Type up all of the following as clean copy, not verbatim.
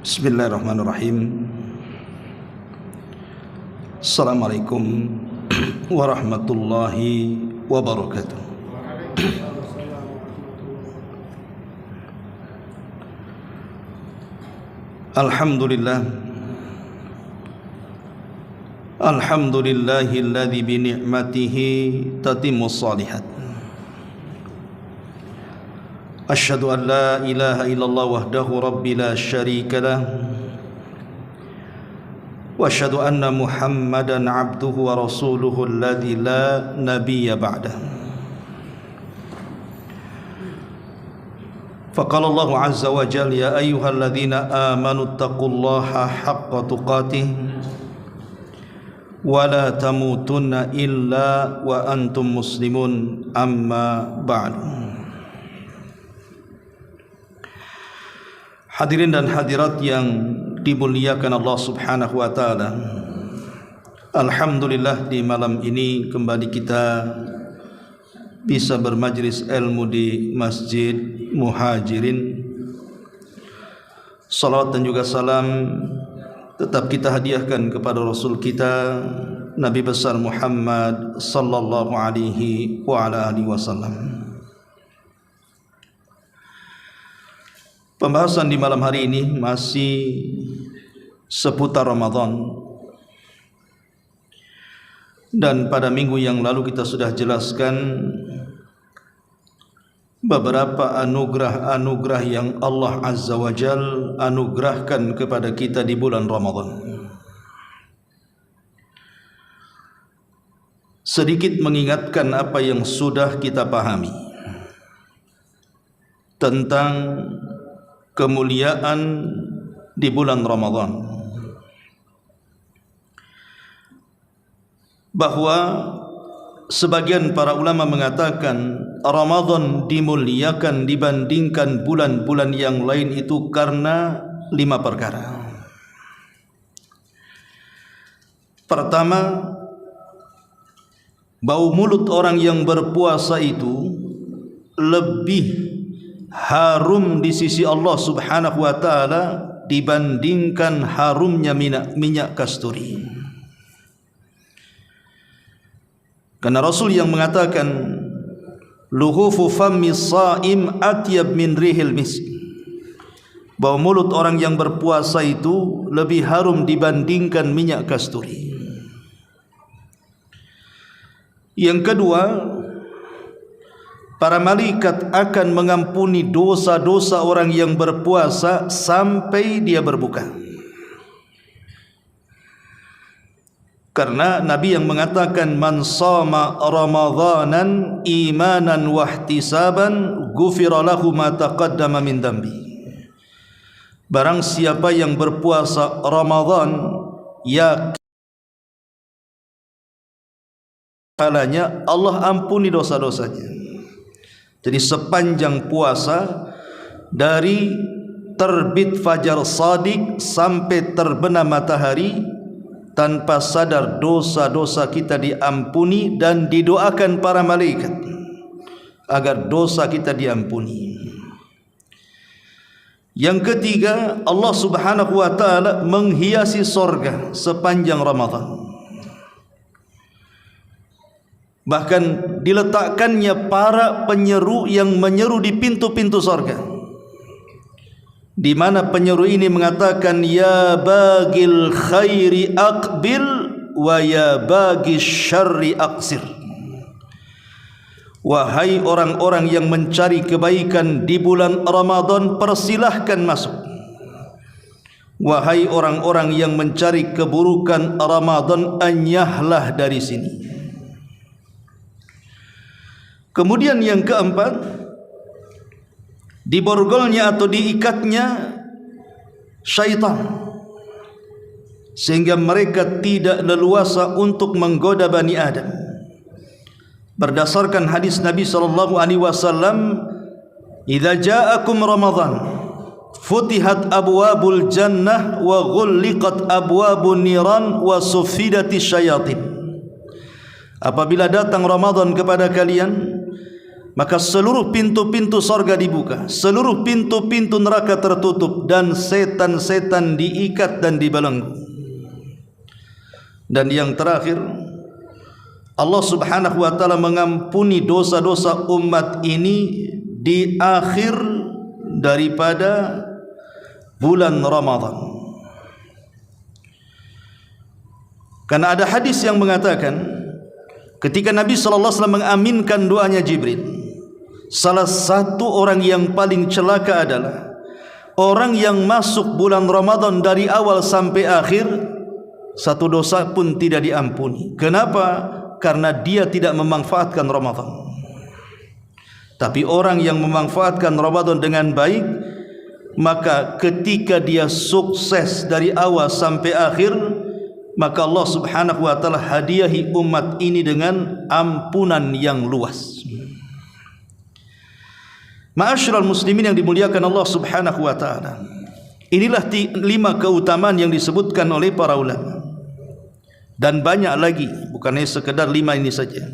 Bismillahirrahmanirrahim. Assalamualaikum warahmatullahi wabarakatuh. Alhamdulillah. Alhamdulillahilladzi bi ni'matihi tatimmus shalihat. Asyhadu an la ilaha illallah wahdahu rabbi la syarika lah wa asyhadu anna Muhammadan abduhu wa rasuluhu alladzi la nabiyya ba'dah. Faqala Allah azza wa jalla ya ayyuhalladzina amanu taqullaha haqqa tuqatih wa la tamutunna illa wa antum muslimun amma ba'du. Hadirin dan hadirat yang dimuliakan Allah Subhanahu wa taala. Alhamdulillah di malam ini kembali kita bisa bermajlis ilmu di Masjid Muhajirin. Salawat dan juga salam tetap kita hadiahkan kepada Rasul kita Nabi besar Muhammad sallallahu alaihi wa ala alihi wasallam. Pembahasan di malam hari ini masih seputar Ramadan. Dan pada minggu yang lalu kita sudah jelaskan beberapa anugerah-anugerah yang Allah Azza wa Jal anugerahkan kepada kita di bulan Ramadan. Sedikit mengingatkan apa yang sudah kita pahami tentang kemuliaan di bulan Ramadan, bahwa sebagian para ulama mengatakan Ramadan dimuliakan dibandingkan bulan-bulan yang lain itu karena 5 perkara. Pertama, bau mulut orang yang berpuasa itu lebih harum di sisi Allah Subhanahu wa taala dibandingkan harumnya minyak kasturi. Karena Rasul yang mengatakan luhufu fammi shaim atyab min rihil misk, bau mulut orang yang berpuasa itu lebih harum dibandingkan minyak kasturi. Yang kedua, para malaikat akan mengampuni dosa-dosa orang yang berpuasa sampai dia berbuka. Karena Nabi yang mengatakan man shama ramadhanan imanan wa ihtisaban ghufira lahu ma taqaddama min dambi. Barang siapa yang berpuasa Ramadan yakin kalanya Allah ampuni dosa-dosanya. Jadi sepanjang puasa dari terbit fajar shadiq sampai terbenam matahari, tanpa sadar dosa-dosa kita diampuni dan didoakan para malaikat agar dosa kita diampuni. Yang ketiga, Allah Subhanahu wa taala menghiasi sorga sepanjang Ramadan. Bahkan diletakkannya para penyeru yang menyeru di pintu-pintu sorga, di mana penyeru ini mengatakan ya bagil khairi aqbil wa ya bagis syarri aqsir. Wahai orang-orang yang mencari kebaikan di bulan Ramadan, persilahkan masuk. Wahai orang-orang yang mencari keburukan Ramadan, anyahlah dari sini. Kemudian yang keempat, diborgolnya atau diikatnya syaitan, sehingga mereka tidak leluasa untuk menggoda Bani Adam. Berdasarkan hadis Nabi SAW, idza ja'akum Ramadan futihat abwabul jannah wa ghulliqat abwabun niran wa suffidatis syayatin. Apabila datang Ramadan kepada kalian, maka seluruh pintu-pintu sorga dibuka, seluruh pintu-pintu neraka tertutup, dan setan-setan diikat dan dibelenggu. Dan yang terakhir, Allah subhanahu wa ta'ala mengampuni dosa-dosa umat ini di akhir daripada bulan Ramadan. Karena ada hadis yang mengatakan, ketika Nabi SAW mengaminkan doanya Jibril, salah satu orang yang paling celaka adalah orang yang masuk bulan Ramadan dari awal sampai akhir, satu dosa pun tidak diampuni. Kenapa? Karena dia tidak memanfaatkan Ramadan. Tapi orang yang memanfaatkan Ramadan dengan baik, maka ketika dia sukses dari awal sampai akhir, maka Allah subhanahu wa ta'ala hadiahi umat ini dengan ampunan yang luas. Ma'asyiral muslimin yang dimuliakan Allah subhanahu wa ta'ala, inilah 5 keutamaan yang disebutkan oleh para ulama. Dan banyak lagi, bukannya sekedar 5 ini saja.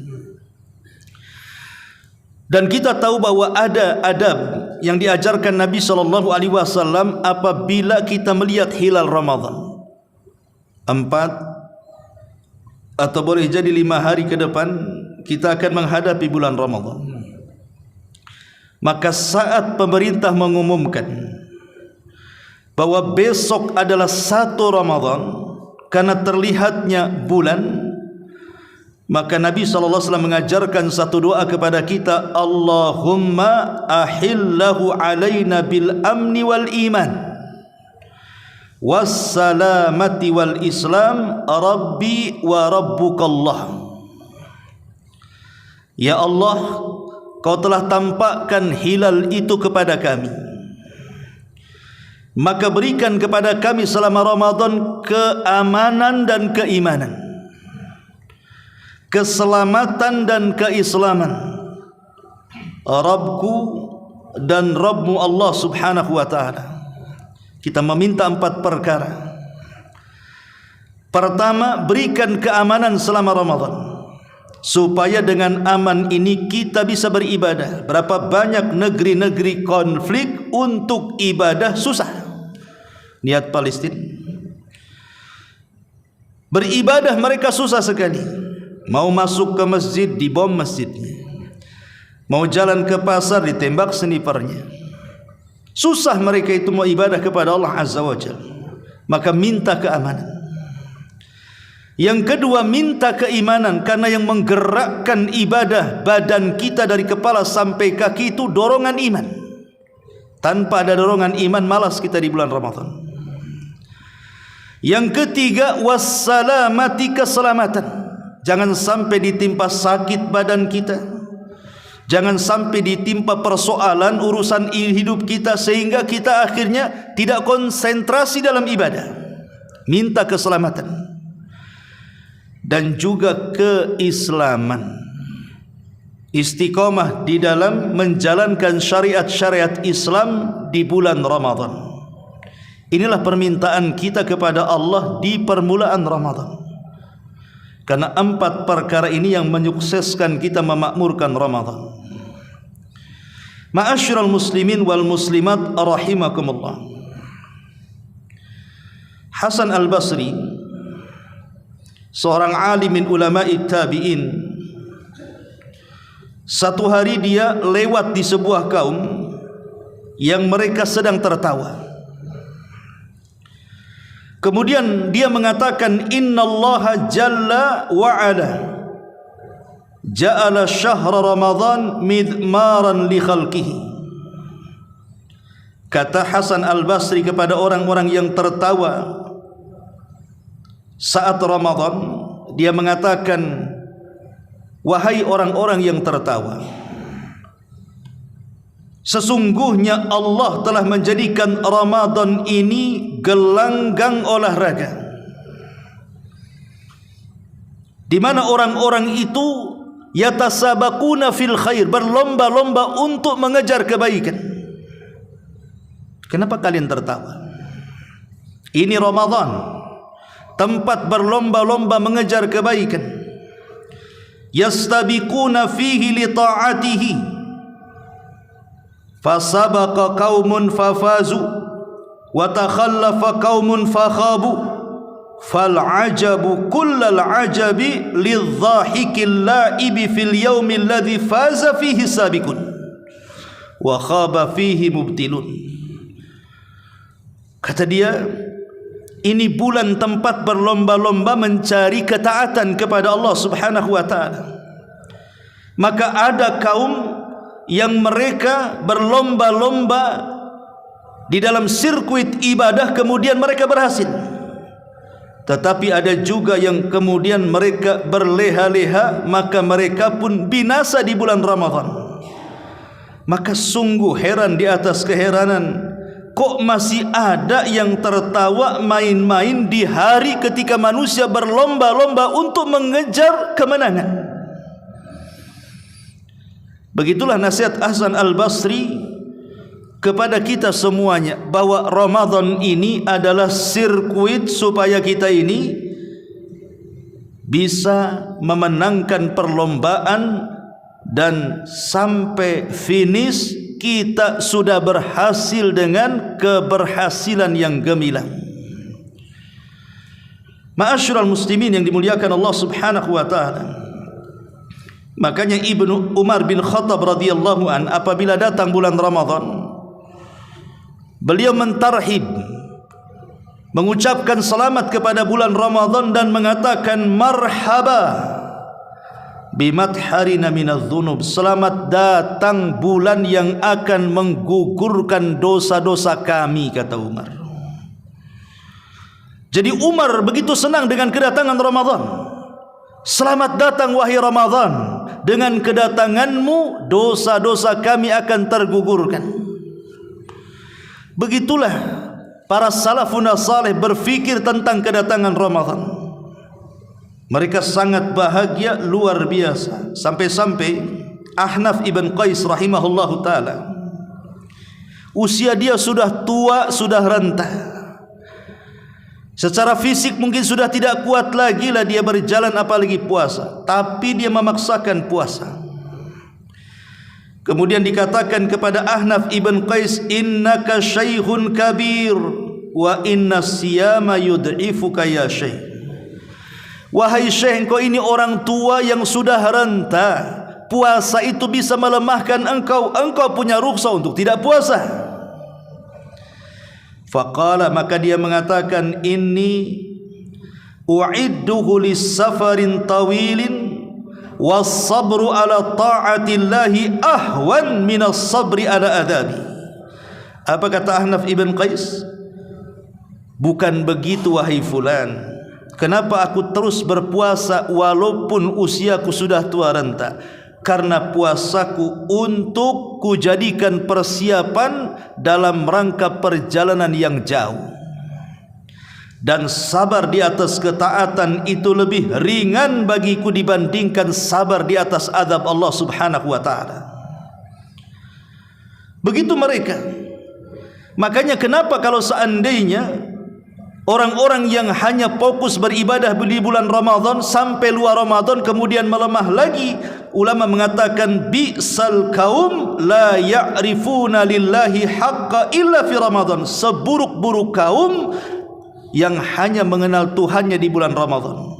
Dan kita tahu bahwa ada adab yang diajarkan Nabi SAW apabila kita melihat hilal Ramadan. 4 atau boleh jadi 5 hari ke depan kita akan menghadapi bulan Ramadan. Maka saat pemerintah mengumumkan bahwa besok adalah 1 Ramadan karena terlihatnya bulan, maka Nabi SAW mengajarkan satu doa kepada kita, Allahumma ahillahu alaina bil amni wal iman wassalamati wal islam rabbi wa rabbukallah. Ya Allah, Kau telah tampakkan hilal itu kepada kami, maka berikan kepada kami selama Ramadan keamanan dan keimanan, keselamatan dan keislaman. Rabbku dan Rabbmu Allah subhanahu wa ta'ala. Kita meminta 4 perkara. Pertama, berikan keamanan selama Ramadan, supaya dengan aman ini kita bisa beribadah. Berapa banyak negeri-negeri konflik untuk ibadah susah. Lihat Palestina, beribadah mereka susah sekali. Mau masuk ke masjid dibom masjidnya, mau jalan ke pasar ditembak snipernya. Susah mereka itu mau ibadah kepada Allah Azza wa Jalla. Maka minta keamanan. Yang kedua, minta keimanan, karena yang menggerakkan ibadah badan kita dari kepala sampai kaki itu dorongan iman. Tanpa ada dorongan iman, malas kita di bulan Ramadan. Yang ketiga, wassalamati, keselamatan. Jangan sampai ditimpa sakit badan kita, jangan sampai ditimpa persoalan urusan hidup kita sehingga kita akhirnya tidak konsentrasi dalam ibadah. Minta keselamatan. Dan juga keislaman, istiqomah di dalam menjalankan syariat-syariat Islam di bulan Ramadan. Inilah permintaan kita kepada Allah di permulaan Ramadan, karena 4 perkara ini yang menyukseskan kita memakmurkan Ramadan. Ma'asyiral muslimin wal muslimat rahimakumullah, Hasan al-Basri, seorang alimin ulama'i tabi'in, satu hari dia lewat di sebuah kaum yang mereka sedang tertawa. Kemudian dia mengatakan, innallaha jalla wa ala ja'ala syahra Ramadan midmaran li khalqihi. Kata Hasan al-Basri kepada orang-orang yang tertawa saat Ramadan, dia mengatakan, wahai orang-orang yang tertawa, sesungguhnya Allah telah menjadikan Ramadan ini gelanggang olahraga, di mana orang-orang itu yatasabaquna fil khair, berlomba-lomba untuk mengejar kebaikan. Kenapa kalian tertawa? Ini Ramadan, tempat berlomba-lomba mengejar kebaikan. Yastabiquna fihi li ta'atihi, fasabaqa qaumun fafazu wa takhallafa qaumun fakhabu fal ajabu kullal ajabi lidh-dhahikil la'ibi fil yaumil ladzi faza fihi sabiqun wa khaba fihi mubtilun. Kata dia, ini bulan tempat berlomba-lomba mencari ketaatan kepada Allah Subhanahu wa taala. Maka ada kaum yang mereka berlomba-lomba di dalam sirkuit ibadah, kemudian mereka berhasil. Tetapi ada juga yang kemudian mereka berleha-leha, maka mereka pun binasa di bulan Ramadan. Maka sungguh heran di atas keheranan, kok masih ada yang tertawa main-main di hari ketika manusia berlomba-lomba untuk mengejar kemenangan. Begitulah nasihat Hasan Al-Basri kepada kita semuanya, bahwa Ramadan ini adalah sirkuit supaya kita ini bisa memenangkan perlombaan, dan sampai finish kita sudah berhasil dengan keberhasilan yang gemilang. Ma'asyiral muslimin yang dimuliakan Allah Subhanahu wa taala. Makanya Ibnu Umar bin Khattab radhiyallahu an, apabila datang bulan Ramadan, beliau mentarhib, mengucapkan selamat kepada bulan Ramadan dan mengatakan marhaba bimadharina minadz-dzunub, selamat datang bulan yang akan menggugurkan dosa-dosa kami, kata Umar. Jadi Umar begitu senang dengan kedatangan Ramadan. Selamat datang wahai Ramadan, dengan kedatanganmu dosa-dosa kami akan tergugurkan. Begitulah para salafun saleh berfikir tentang kedatangan Ramadan. Mereka sangat bahagia luar biasa, sampai-sampai Ahnaf ibn Qais rahimahullahu ta'ala, usia dia sudah tua, sudah renta, secara fisik mungkin sudah tidak kuat lagi lah dia berjalan apalagi puasa, tapi dia memaksakan puasa. Kemudian dikatakan kepada Ahnaf ibn Qais, innaka syaikhun kabir wa inna siyama yud'ifuka ya syekh. Wahai syekh, engkau ini orang tua yang sudah renta, puasa itu bisa melemahkan engkau, engkau punya rukhsah untuk tidak puasa. Faqala, maka dia mengatakan, inni u'idduhu lis-safarin tawilin was-sabru ala ta'atillahi ahwan minas sabri ala adhabi. Apa kata Ahnaf ibn Qais? Bukan begitu wahai fulan, kenapa aku terus berpuasa walaupun usiaku sudah tua renta? Karena puasaku untuk kujadikan persiapan dalam rangka perjalanan yang jauh, dan sabar di atas ketaatan itu lebih ringan bagiku dibandingkan sabar di atas azab Allah Subhanahu wa ta'ala. Begitu mereka. Makanya kenapa kalau seandainya orang-orang yang hanya fokus beribadah di bulan Ramadan sampai luar Ramadan kemudian melemah lagi, ulama mengatakan bi'sal kaum la ya'rifuna lillahi haqqa illa fi Ramadan, seburuk-buruk kaum yang hanya mengenal Tuhannya di bulan Ramadan,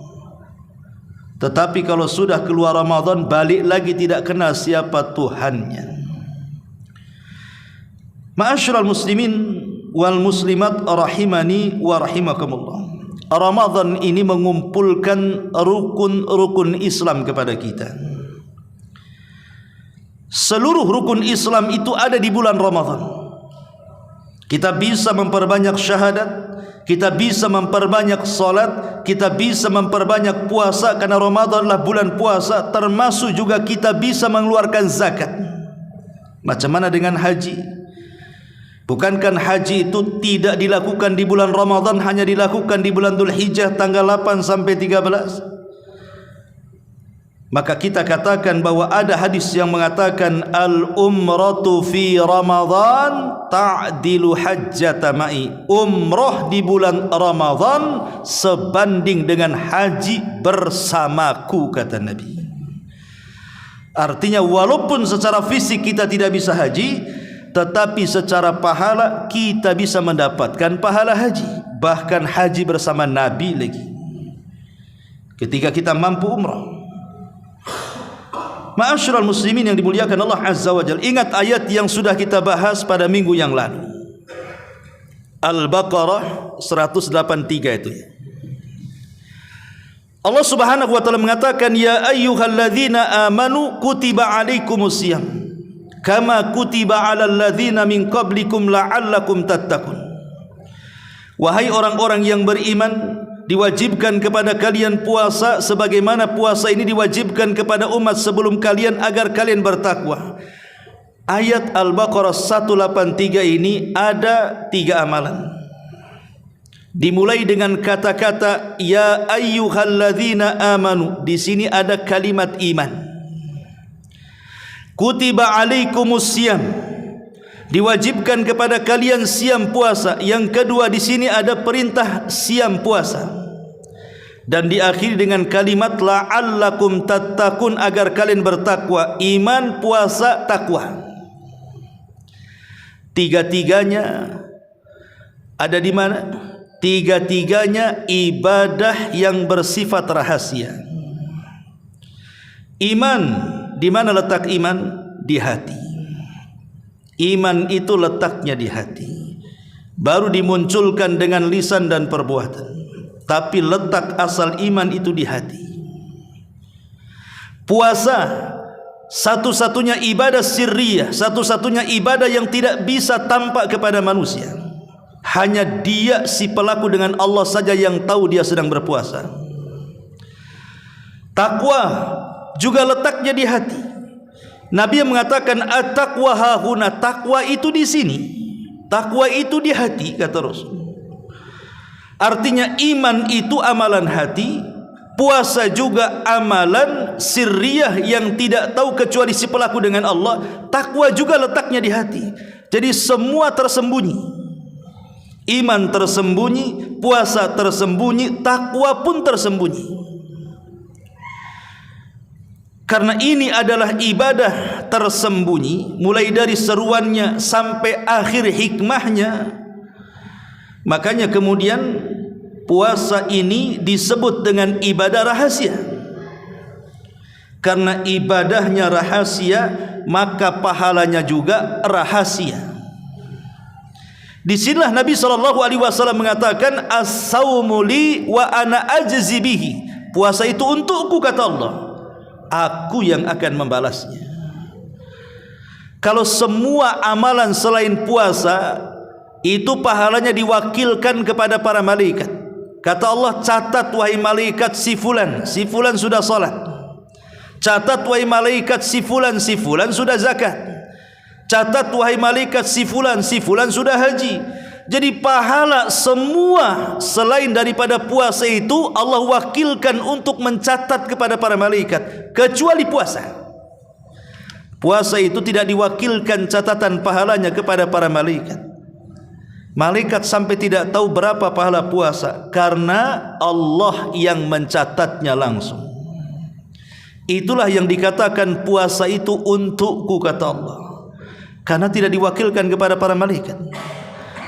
tetapi kalau sudah keluar Ramadan balik lagi tidak kenal siapa Tuhannya. Ma'asyiral muslimin wal muslimat rahimani wa rahimakumullah. Ramadan ini mengumpulkan rukun-rukun Islam kepada kita. Seluruh rukun Islam itu ada di bulan Ramadan. Kita bisa memperbanyak syahadat, kita bisa memperbanyak salat, kita bisa memperbanyak puasa karena Ramadan adalah bulan puasa, termasuk juga kita bisa mengeluarkan zakat. Macam mana dengan haji? Bukankah haji itu tidak dilakukan di bulan Ramadan, hanya dilakukan di bulan Dzulhijjah tanggal 8 sampai 13? Maka kita katakan bahwa ada hadis yang mengatakan al-umratu fi Ramadan ta'dilu hajjata ma'i. Umrah di bulan Ramadan sebanding dengan haji bersamaku, kata Nabi. Artinya walaupun secara fisik kita tidak bisa haji, tetapi secara pahala kita bisa mendapatkan pahala haji, bahkan haji bersama Nabi lagi ketika kita mampu umrah. Ma'asyiral muslimin yang dimuliakan Allah Azza wa Jalla, ingat ayat yang sudah kita bahas pada minggu yang lalu, Al-Baqarah 183 itu. Allah Subhanahu wa taala mengatakan, ya ayyuhalladzina amanu kutiba alaikumusiyam kama kutiba alal ladzina min qablikum la'allakum tattaqun. Wahai orang-orang yang beriman, diwajibkan kepada kalian puasa sebagaimana puasa ini diwajibkan kepada umat sebelum kalian agar kalian bertakwa. Ayat Al-Baqarah 183 ini ada 3 amalan. Dimulai dengan kata-kata ya ayyuhalladzina amanu. Di sini ada kalimat iman. Kutiba alaikumusiyam, diwajibkan kepada kalian siam puasa. Yang kedua, di sini ada perintah siam puasa. Dan diakhiri dengan kalimat la'allakum tattaqun, agar kalian bertakwa. Iman, puasa, takwa. Tiga-tiganya ada di mana? Tiga-tiganya ibadah yang bersifat rahasia. Iman, di mana letak iman? Di hati. Iman itu letaknya di hati, baru dimunculkan dengan lisan dan perbuatan. Tapi letak asal iman itu di hati. Puasa satu-satunya ibadah sirriyah, satu-satunya ibadah yang tidak bisa tampak kepada manusia. Hanya dia si pelaku dengan Allah saja yang tahu dia sedang berpuasa. Takwa juga letaknya di hati. Nabi yang mengatakan at-taqwa hahuna, takwa itu di sini, takwa itu di hati, kata Rasul. Artinya iman itu amalan hati, puasa juga amalan sirriyah yang tidak tahu kecuali si pelaku dengan Allah. Takwa juga letaknya di hati. Jadi semua tersembunyi. Iman tersembunyi, puasa tersembunyi, takwa pun tersembunyi. Karena ini adalah ibadah tersembunyi, mulai dari seruannya sampai akhir hikmahnya. Makanya kemudian puasa ini disebut dengan ibadah rahasia. Karena ibadahnya rahasia, maka pahalanya juga rahasia. Disinilah Nabi SAW mengatakan as-sawmu li wa ana ajzi bihi. Puasa itu untukku, kata Allah, aku yang akan membalasnya. Kalau semua amalan selain puasa itu pahalanya diwakilkan kepada para malaikat. Kata Allah, catat wahai malaikat si fulan sudah salat. Catat wahai malaikat si fulan sudah zakat. Catat wahai malaikat si fulan sudah haji. Jadi pahala semua selain daripada puasa itu Allah wakilkan untuk mencatat kepada para malaikat, kecuali puasa. Puasa itu tidak diwakilkan catatan pahalanya kepada para malaikat. Malaikat sampai tidak tahu berapa pahala puasa, karena Allah yang mencatatnya langsung. Itulah yang dikatakan puasa itu untukku, kata Allah, karena tidak diwakilkan kepada para malaikat,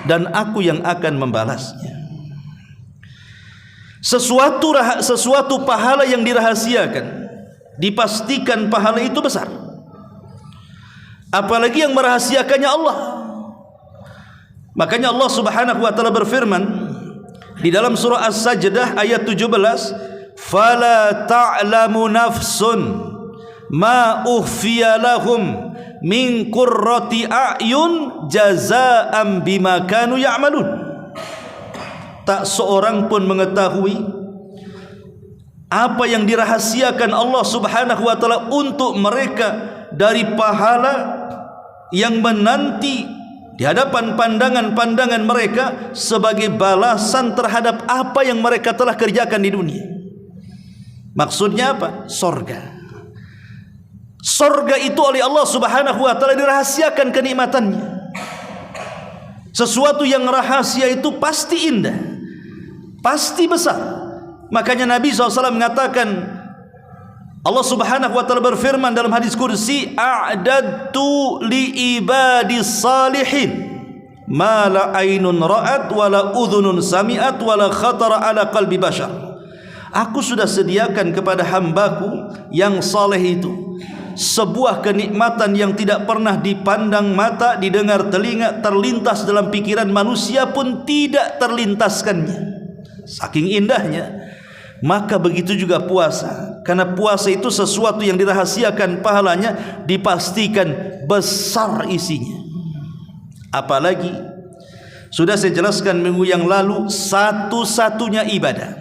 dan aku yang akan membalasnya. Sesuatu pahala yang dirahasiakan, dipastikan pahala itu besar. Apalagi yang merahasiakannya Allah. Makanya Allah Subhanahu wa taala berfirman di dalam surah As-Sajdah ayat 17, "Fala ta'lamu nafsun ma ukhfiya lahum min qurrati a'yun jazaa'an bima kanu ya'malun." Tak seorang pun mengetahui apa yang dirahasiakan Allah Subhanahu wa taala untuk mereka dari pahala yang menanti di hadapan pandangan-pandangan mereka sebagai balasan terhadap apa yang mereka telah kerjakan di dunia. Maksudnya apa? Sorga. Sorga itu oleh Allah Subhanahu wa taala dirahasiakan kenikmatannya. Sesuatu yang rahasia itu pasti indah, pasti besar. Makanya Nabi SAW mengatakan, Allah Subhanahu wa taala berfirman dalam hadis kursi, a'dadtu li ibadis salihin ma la ainun ra'at wa la udhunun sami'at wa la khatara ala qalbi bashar. Aku sudah sediakan kepada hambaku yang saleh itu sebuah kenikmatan yang tidak pernah dipandang mata, didengar telinga, terlintas dalam pikiran manusia pun tidak terlintaskannya. Saking indahnya. Maka begitu juga puasa, karena puasa itu sesuatu yang dirahasiakan pahalanya, dipastikan besar isinya. Apalagi sudah saya jelaskan minggu yang lalu, satu-satunya ibadah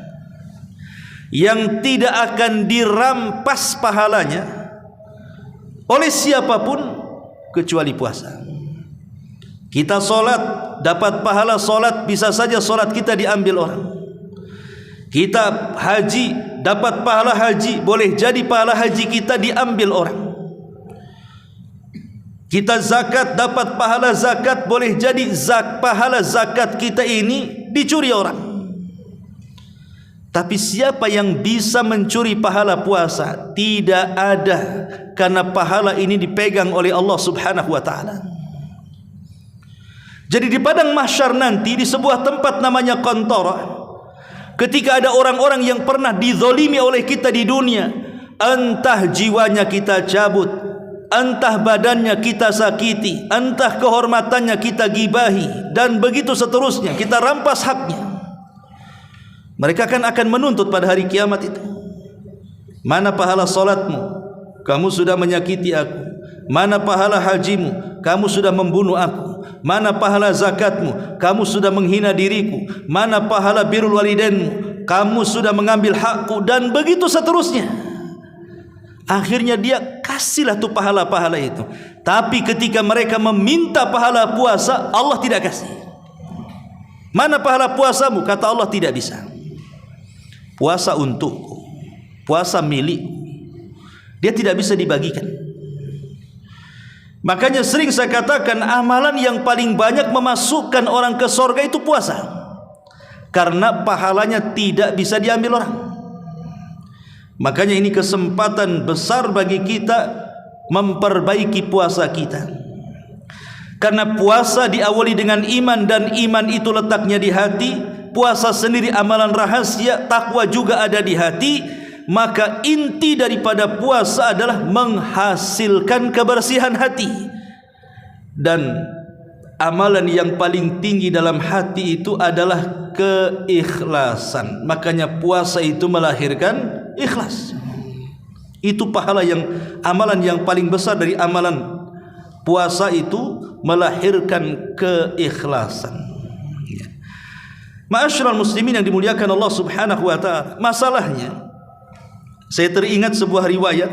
yang tidak akan dirampas pahalanya oleh siapapun kecuali puasa. Kita solat dapat pahala solat, bisa saja solat kita diambil orang. Kita haji dapat pahala haji, boleh jadi pahala haji kita diambil orang. Kita zakat dapat pahala zakat, boleh jadi pahala zakat kita ini dicuri orang. Tapi siapa yang bisa mencuri pahala puasa? Tidak ada, karena pahala ini dipegang oleh Allah Subhanahu wa taala. Jadi di padang mahsyar nanti, di sebuah tempat namanya Qantarah, ketika ada orang-orang yang pernah dizolimi oleh kita di dunia, entah jiwanya kita cabut, entah badannya kita sakiti, entah kehormatannya kita gibahi, dan begitu seterusnya, kita rampas haknya. Mereka akan menuntut pada hari kiamat itu, mana pahala salatmu? Kamu sudah menyakiti aku. Mana pahala hajimu? Kamu sudah membunuh aku. Mana pahala zakatmu? Kamu sudah menghina diriku. Mana pahala birrul walidainmu? Kamu sudah mengambil hakku, dan begitu seterusnya. Akhirnya dia kasihlah tuh pahala-pahala itu. Tapi ketika mereka meminta pahala puasa, Allah tidak kasih. Mana pahala puasamu? Kata Allah, tidak bisa. Puasa untukku, puasa milikku. Dia tidak bisa dibagikan. Makanya sering saya katakan, amalan yang paling banyak memasukkan orang ke surga itu puasa, karena pahalanya tidak bisa diambil orang. Makanya ini kesempatan besar bagi kita memperbaiki puasa kita, karena puasa diawali dengan iman, dan iman itu letaknya di hati. Puasa sendiri amalan rahasia, takwa juga ada di hati. Maka inti daripada puasa adalah menghasilkan kebersihan hati, dan amalan yang paling tinggi dalam hati itu adalah keikhlasan. Makanya puasa itu melahirkan ikhlas. Itu pahala yang, amalan yang paling besar dari amalan puasa itu melahirkan keikhlasan. Ma'asyiral muslimin yang dimuliakan Allah Subhanahu wa taala, masalahnya saya teringat sebuah riwayat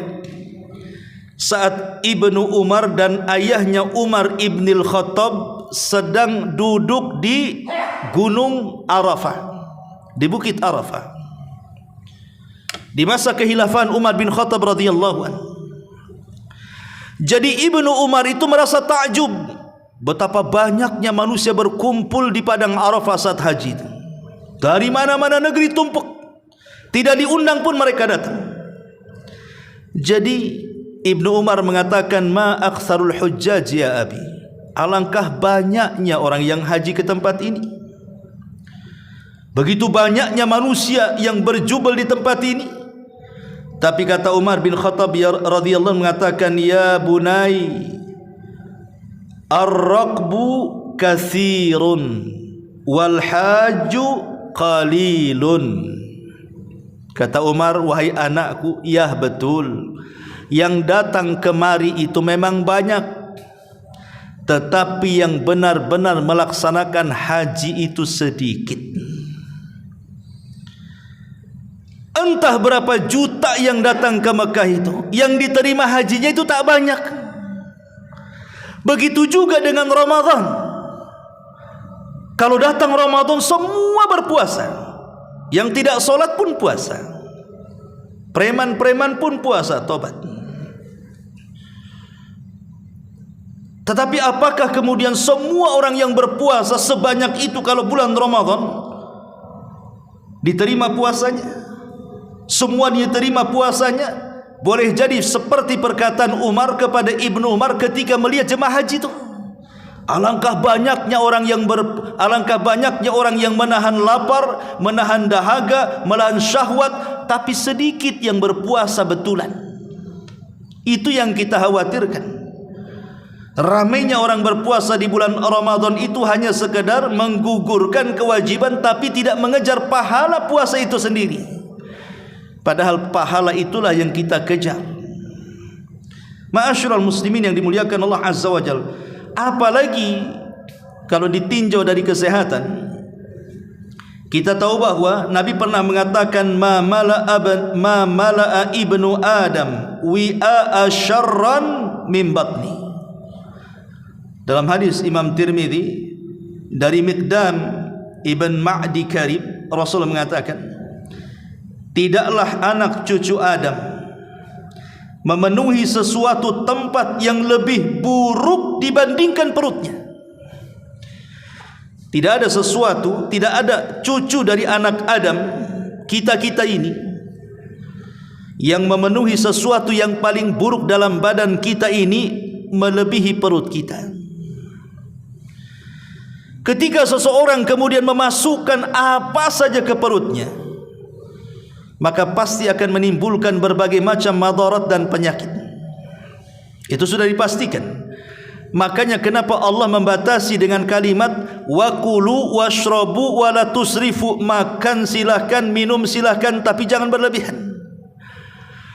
saat Ibnu Umar dan ayahnya Umar Ibnil Khattab sedang duduk di Gunung Arafah, di Bukit Arafah, di masa kekhilafan Umar bin Khattab radhiyallahu anhu. Jadi Ibnu Umar itu merasa takjub betapa banyaknya manusia berkumpul di padang Arafah saat haji itu. Dari mana-mana negeri tumpuk, tidak diundang pun mereka datang. Jadi Ibnu Umar mengatakan, ma aktsarul hujjaj ya abi, alangkah banyaknya orang yang haji ke tempat ini. Begitu banyaknya manusia yang berjubel di tempat ini. Tapi kata Umar bin Khattab radhiyallahu mengatakan, ya bunai, ar-raqbu katsirun wal haju qalilun. Kata Umar, wahai anakku, ya betul, yang datang kemari itu memang banyak, tetapi yang benar-benar melaksanakan haji itu sedikit. Entah berapa juta yang datang ke Mekah itu, yang diterima hajinya itu tak banyak. Begitu juga dengan Ramadan. Kalau datang Ramadan semua berpuasa, yang tidak sholat pun puasa, preman-preman pun puasa, tobat. Tetapi apakah kemudian semua orang yang berpuasa sebanyak itu kalau bulan Ramadan diterima puasanya? Semua diterima puasanya? boleh jadi seperti perkataan Umar kepada Ibnu Umar ketika melihat jemaah haji itu. Alangkah banyaknya orang yang menahan lapar, menahan dahaga, menahan syahwat, tapi sedikit yang berpuasa betulan. Itu yang kita khawatirkan. Ramainya orang berpuasa di bulan Ramadan itu hanya sekedar menggugurkan kewajiban, tapi tidak mengejar pahala puasa itu sendiri. Padahal pahala itulah yang kita kejar. Ma'asyiral muslimin yang dimuliakan Allah Azza wa Jalla, apalagi kalau ditinjau dari kesehatan. Kita tahu bahwa Nabi pernah mengatakan ma mala'a ibnu Adam wi'a syarran min batni. Dalam hadis Imam Tirmidzi dari Miqdam ibn Ma'di Karib, Rasul mengatakan, tidaklah anak cucu Adam memenuhi sesuatu tempat yang lebih buruk dibandingkan perutnya. Tidak ada sesuatu, tidak ada cucu dari anak Adam, kita ini, yang memenuhi sesuatu yang paling buruk dalam badan kita ini melebihi perut kita. Ketika seseorang kemudian memasukkan apa saja ke perutnya, maka pasti akan menimbulkan berbagai macam madarat dan penyakit. Itu sudah dipastikan. Makanya kenapa Allah membatasi dengan kalimat wakulu washrabu wala tusrifu, makan silahkan, minum silahkan, tapi jangan berlebihan.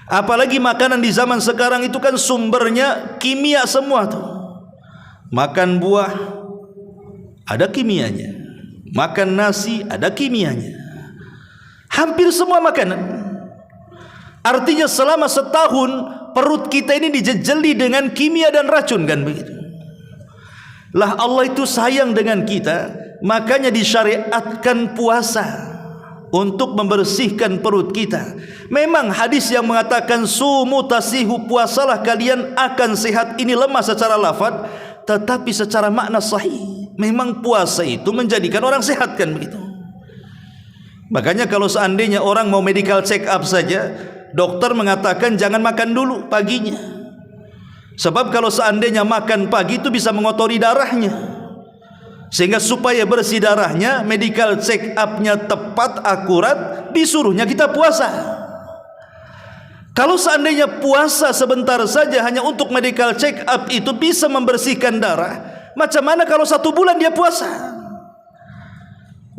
Apalagi makanan di zaman sekarang itu kan sumbernya kimia semua tuh. Makan buah ada kimianya, makan nasi ada kimianya, hampir semua makanan. Artinya selama setahun perut kita ini dijejeli dengan kimia dan racun, kan begitu. Lah Allah itu sayang dengan kita, makanya disyariatkan puasa untuk membersihkan perut kita. Memang hadis yang mengatakan sumu tasihu, puasalah kalian akan sehat, ini lemah secara lafaz, tetapi secara makna sahih. Memang puasa itu menjadikan orang sehat, kan begitu. Makanya kalau seandainya orang mau medical check up saja, dokter mengatakan jangan makan dulu paginya. Sebab kalau seandainya makan pagi itu bisa mengotori darahnya. Sehingga supaya bersih darahnya, medical check up-nya tepat, akurat, disuruhnya kita puasa. Kalau seandainya puasa sebentar saja hanya untuk medical check up itu bisa membersihkan darah, macam mana kalau 1 bulan dia puasa?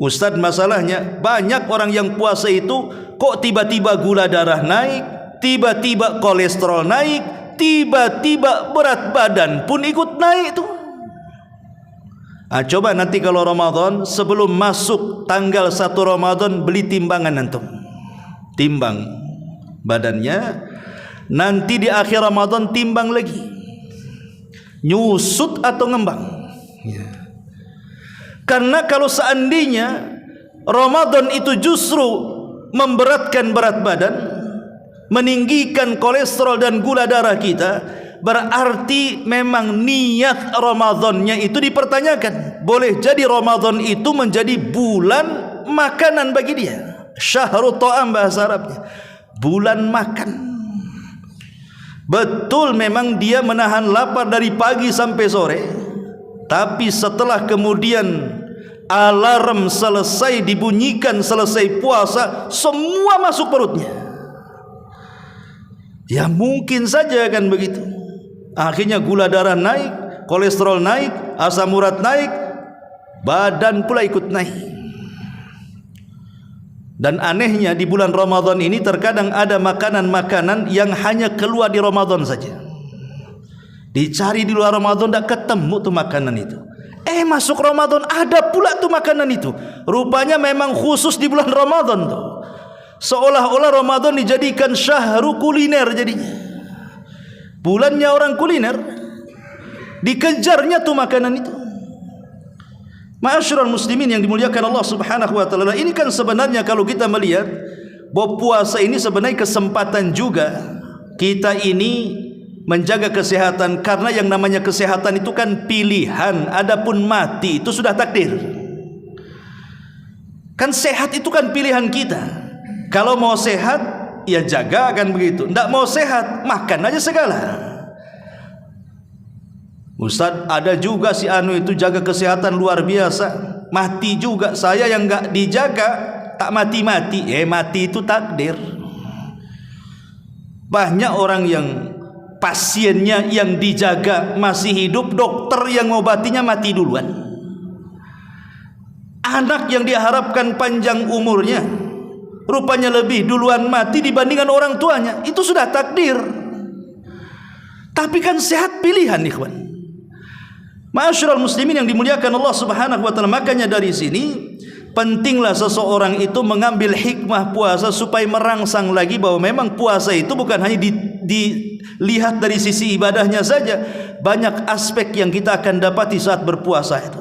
Ustadz, masalahnya banyak orang yang puasa itu kok tiba-tiba gula darah naik, tiba-tiba kolesterol naik, tiba-tiba berat badan pun ikut naik tuh. Coba nanti kalau Ramadan, sebelum masuk tanggal 1 Ramadan, beli timbangan antum, timbang badannya. Nanti di akhir Ramadan timbang lagi, nyusut atau ngembang ya. Karena kalau seandainya Ramadan itu justru memberatkan berat badan, meninggikan kolesterol dan gula darah kita, berarti memang niat Ramadannya itu dipertanyakan. Boleh jadi Ramadan itu menjadi bulan makanan bagi dia, syahrut ta'am bahasa Arabnya, bulan makan. Betul memang dia menahan lapar dari pagi sampai sore, tapi setelah kemudian alarm selesai dibunyikan, selesai puasa, semua masuk perutnya. Ya mungkin saja kan begitu. Akhirnya gula darah naik, kolesterol naik, asam urat naik, badan pula ikut naik. Dan anehnya di bulan Ramadan ini terkadang ada makanan-makanan yang hanya keluar di Ramadan saja. Dicari di luar Ramadan tidak ketemu tuh makanan itu. Masuk Ramadan ada pula tuh makanan itu. Rupanya memang khusus di bulan Ramadan tuh. Seolah-olah Ramadan dijadikan syahru kuliner jadinya. Bulannya orang kuliner. Dikejarnya tuh makanan itu. Ma'asyiral muslimin yang dimuliakan Allah Subhanahu wa taala, ini kan sebenarnya kalau kita melihat bahwa puasa ini sebenarnya kesempatan juga kita ini menjaga kesehatan, karena yang namanya kesehatan itu kan pilihan, adapun mati itu sudah takdir. Kan sehat itu kan pilihan kita. Kalau mau sehat ya jaga kan begitu. Tidak mau sehat, makan aja segala. Ustaz, ada juga si anu itu jaga kesehatan luar biasa, mati juga. Saya yang nggak dijaga tak mati-mati. Mati itu takdir. Banyak orang yang pasiennya yang dijaga masih hidup, dokter yang ngobatinya mati duluan. Anak yang diharapkan panjang umurnya rupanya lebih duluan mati dibandingkan orang tuanya. Itu sudah takdir. Tapi kan sehat pilihan, ikhwan. Ma'asyiral muslimin yang dimuliakan Allah Subhanahu wa taala, makanya dari sini pentinglah seseorang itu mengambil hikmah puasa supaya merangsang lagi bahwa memang puasa itu bukan hanya dilihat dari sisi ibadahnya saja, banyak aspek yang kita akan dapati saat berpuasa itu.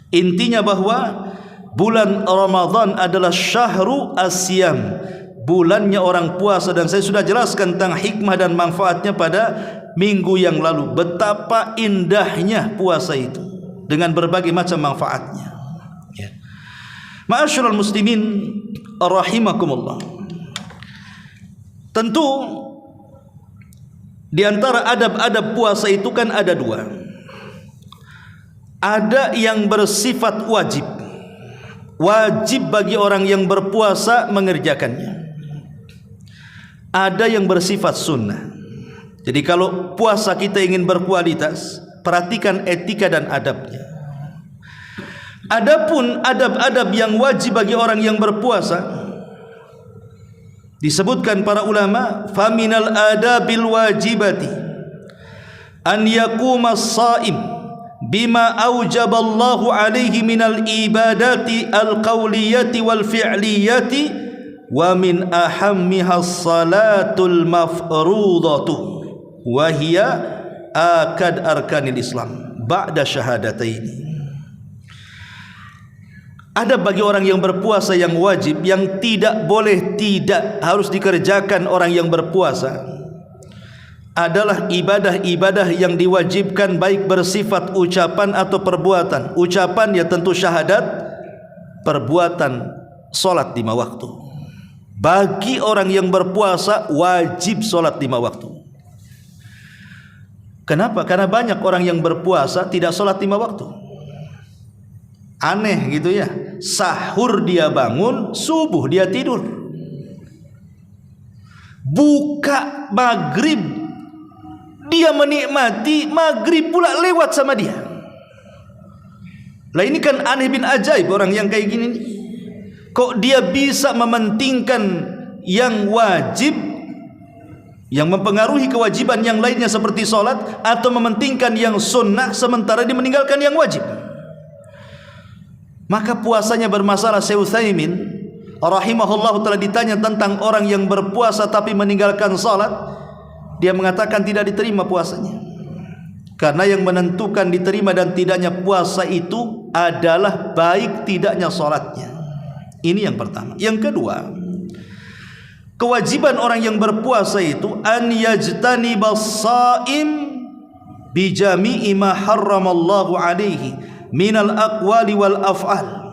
Intinya bahwa bulan Ramadan adalah syahru asyam, bulannya orang puasa, dan saya sudah jelaskan tentang hikmah dan manfaatnya pada minggu yang lalu, betapa indahnya puasa itu dengan berbagai macam manfaatnya. Ya. Ma'asyiral muslimin rahimakumullah. Tentu di antara adab-adab puasa itu kan ada dua. Ada yang bersifat wajib. Wajib bagi orang yang berpuasa mengerjakannya. Ada yang bersifat sunnah. Jadi kalau puasa kita ingin berkualitas, perhatikan etika dan adabnya. Adapun adab-adab yang wajib bagi orang yang berpuasa, disebutkan para ulama, faminal adabil wajibati an yaquma as-shaim bima aujaballahu alaihi minal ibadati al-qawliyati wal fi'liyati wa min ahammiha as-salatul mafrudatu wa hiya akad arkanil Islam ba'da syahadataini. Ada bagi orang yang berpuasa yang wajib, yang tidak boleh tidak harus dikerjakan orang yang berpuasa, adalah ibadah-ibadah yang diwajibkan, baik bersifat ucapan atau perbuatan. Ucapan ya tentu syahadat, perbuatan solat 5 waktu. Bagi orang yang berpuasa wajib solat 5 waktu. Kenapa? Karena banyak orang yang berpuasa tidak sholat 5 waktu. Aneh gitu ya. Sahur dia bangun, subuh dia tidur. Buka maghrib dia menikmati, maghrib pula lewat sama dia. Lah ini kan aneh bin ajaib orang yang kayak gini nih. Kok dia bisa mementingkan yang wajib, yang mempengaruhi kewajiban yang lainnya seperti sholat, atau mementingkan yang sunnah sementara dia meninggalkan yang wajib? Maka puasanya bermasalah. Syekh Utsaimin rahimahullah telah ditanya tentang orang yang berpuasa tapi meninggalkan sholat, dia mengatakan tidak diterima puasanya, karena yang menentukan diterima dan tidaknya puasa itu adalah baik tidaknya sholatnya. Ini yang pertama. Yang kedua, kewajiban orang yang berpuasa itu an yajtanibas shaim bi jami'i ma harramallahu alaihi minal aqwali wal af'al.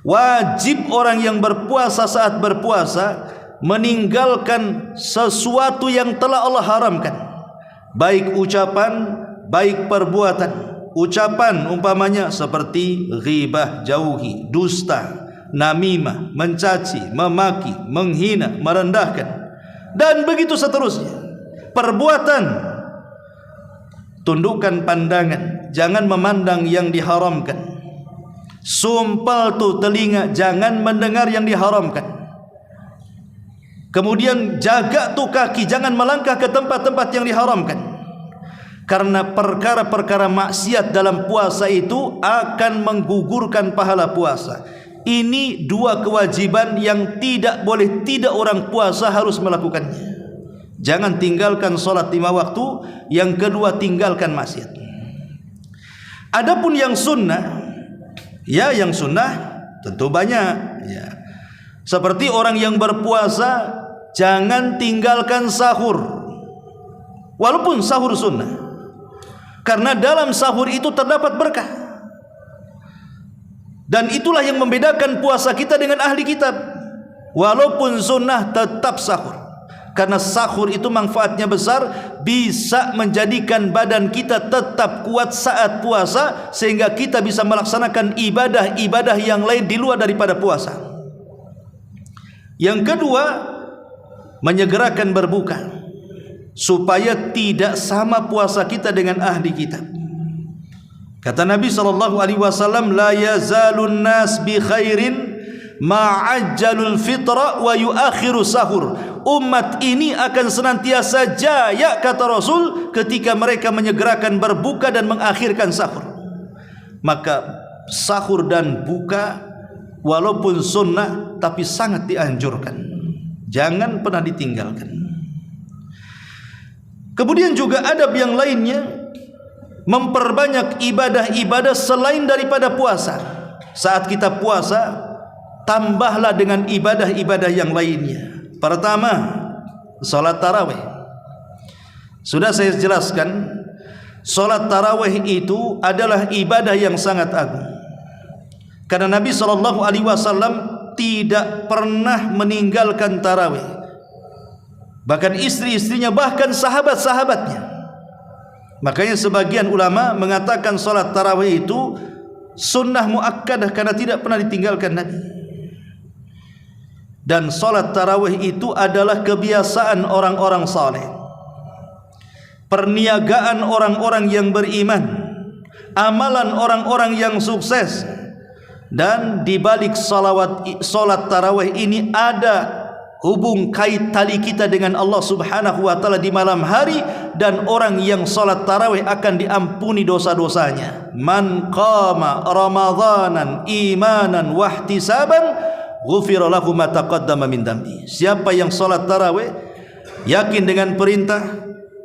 Wajib orang yang berpuasa saat berpuasa meninggalkan sesuatu yang telah Allah haramkan, baik ucapan, baik perbuatan. Ucapan umpamanya seperti ghibah, jauhi, dusta, namimah, mencaci, memaki, menghina, merendahkan, dan begitu seterusnya. Perbuatan, tundukkan pandangan, jangan memandang yang diharamkan. Sumpal tu telinga, jangan mendengar yang diharamkan. Kemudian jaga tu kaki, jangan melangkah ke tempat-tempat yang diharamkan. Karena perkara-perkara maksiat dalam puasa itu akan menggugurkan pahala puasa. Ini dua kewajiban yang tidak boleh tidak orang puasa harus melakukannya. Jangan tinggalkan sholat 5 waktu. Yang kedua, tinggalkan maksiat. Adapun yang sunnah, ya yang sunnah tentu banyak ya. Seperti orang yang berpuasa, jangan tinggalkan sahur, walaupun sahur sunnah, karena dalam sahur itu terdapat berkah. Dan itulah yang membedakan puasa kita dengan ahli kitab. walaupun sunnah tetap sahur. Karena sahur itu manfaatnya besar, bisa menjadikan badan kita tetap kuat saat puasa, sehingga kita bisa melaksanakan ibadah-ibadah yang lain di luar daripada puasa. Yang kedua, menyegerakan berbuka, supaya tidak sama puasa kita dengan ahli kitab. Kata Nabi SAW, la yazalun nas bi khairin ma'ajjalul fitra wa yuakhiru sahur. Umat ini akan senantiasa jaya, kata Rasul, ketika mereka menyegerakan berbuka dan mengakhirkan sahur. Maka sahur dan buka walaupun sunnah tapi sangat dianjurkan, jangan pernah ditinggalkan. Kemudian juga adab yang lainnya, memperbanyak ibadah-ibadah selain daripada puasa. Saat kita puasa, tambahlah dengan ibadah-ibadah yang lainnya. Pertama, salat tarawih. Sudah saya jelaskan, salat tarawih itu adalah ibadah yang sangat agung. Karena Nabi SAW tidak pernah meninggalkan tarawih. Bahkan istri-istrinya, bahkan sahabat-sahabatnya. Makanya sebagian ulama mengatakan salat tarawih itu sunnah muakkadah, karena tidak pernah ditinggalkan Nabi. Dan salat tarawih itu adalah kebiasaan orang-orang saleh, perniagaan orang-orang yang beriman, amalan orang-orang yang sukses. Dan di balik salat tarawih ini ada hubung kait tali kita dengan Allah Subhanahu wa taala di malam hari, dan orang yang salat tarawih akan diampuni dosa-dosanya. Man qama ramadhanan imanan wahtisaban ghufira lahu ma taqaddama min dambi. Siapa yang salat tarawih yakin dengan perintah,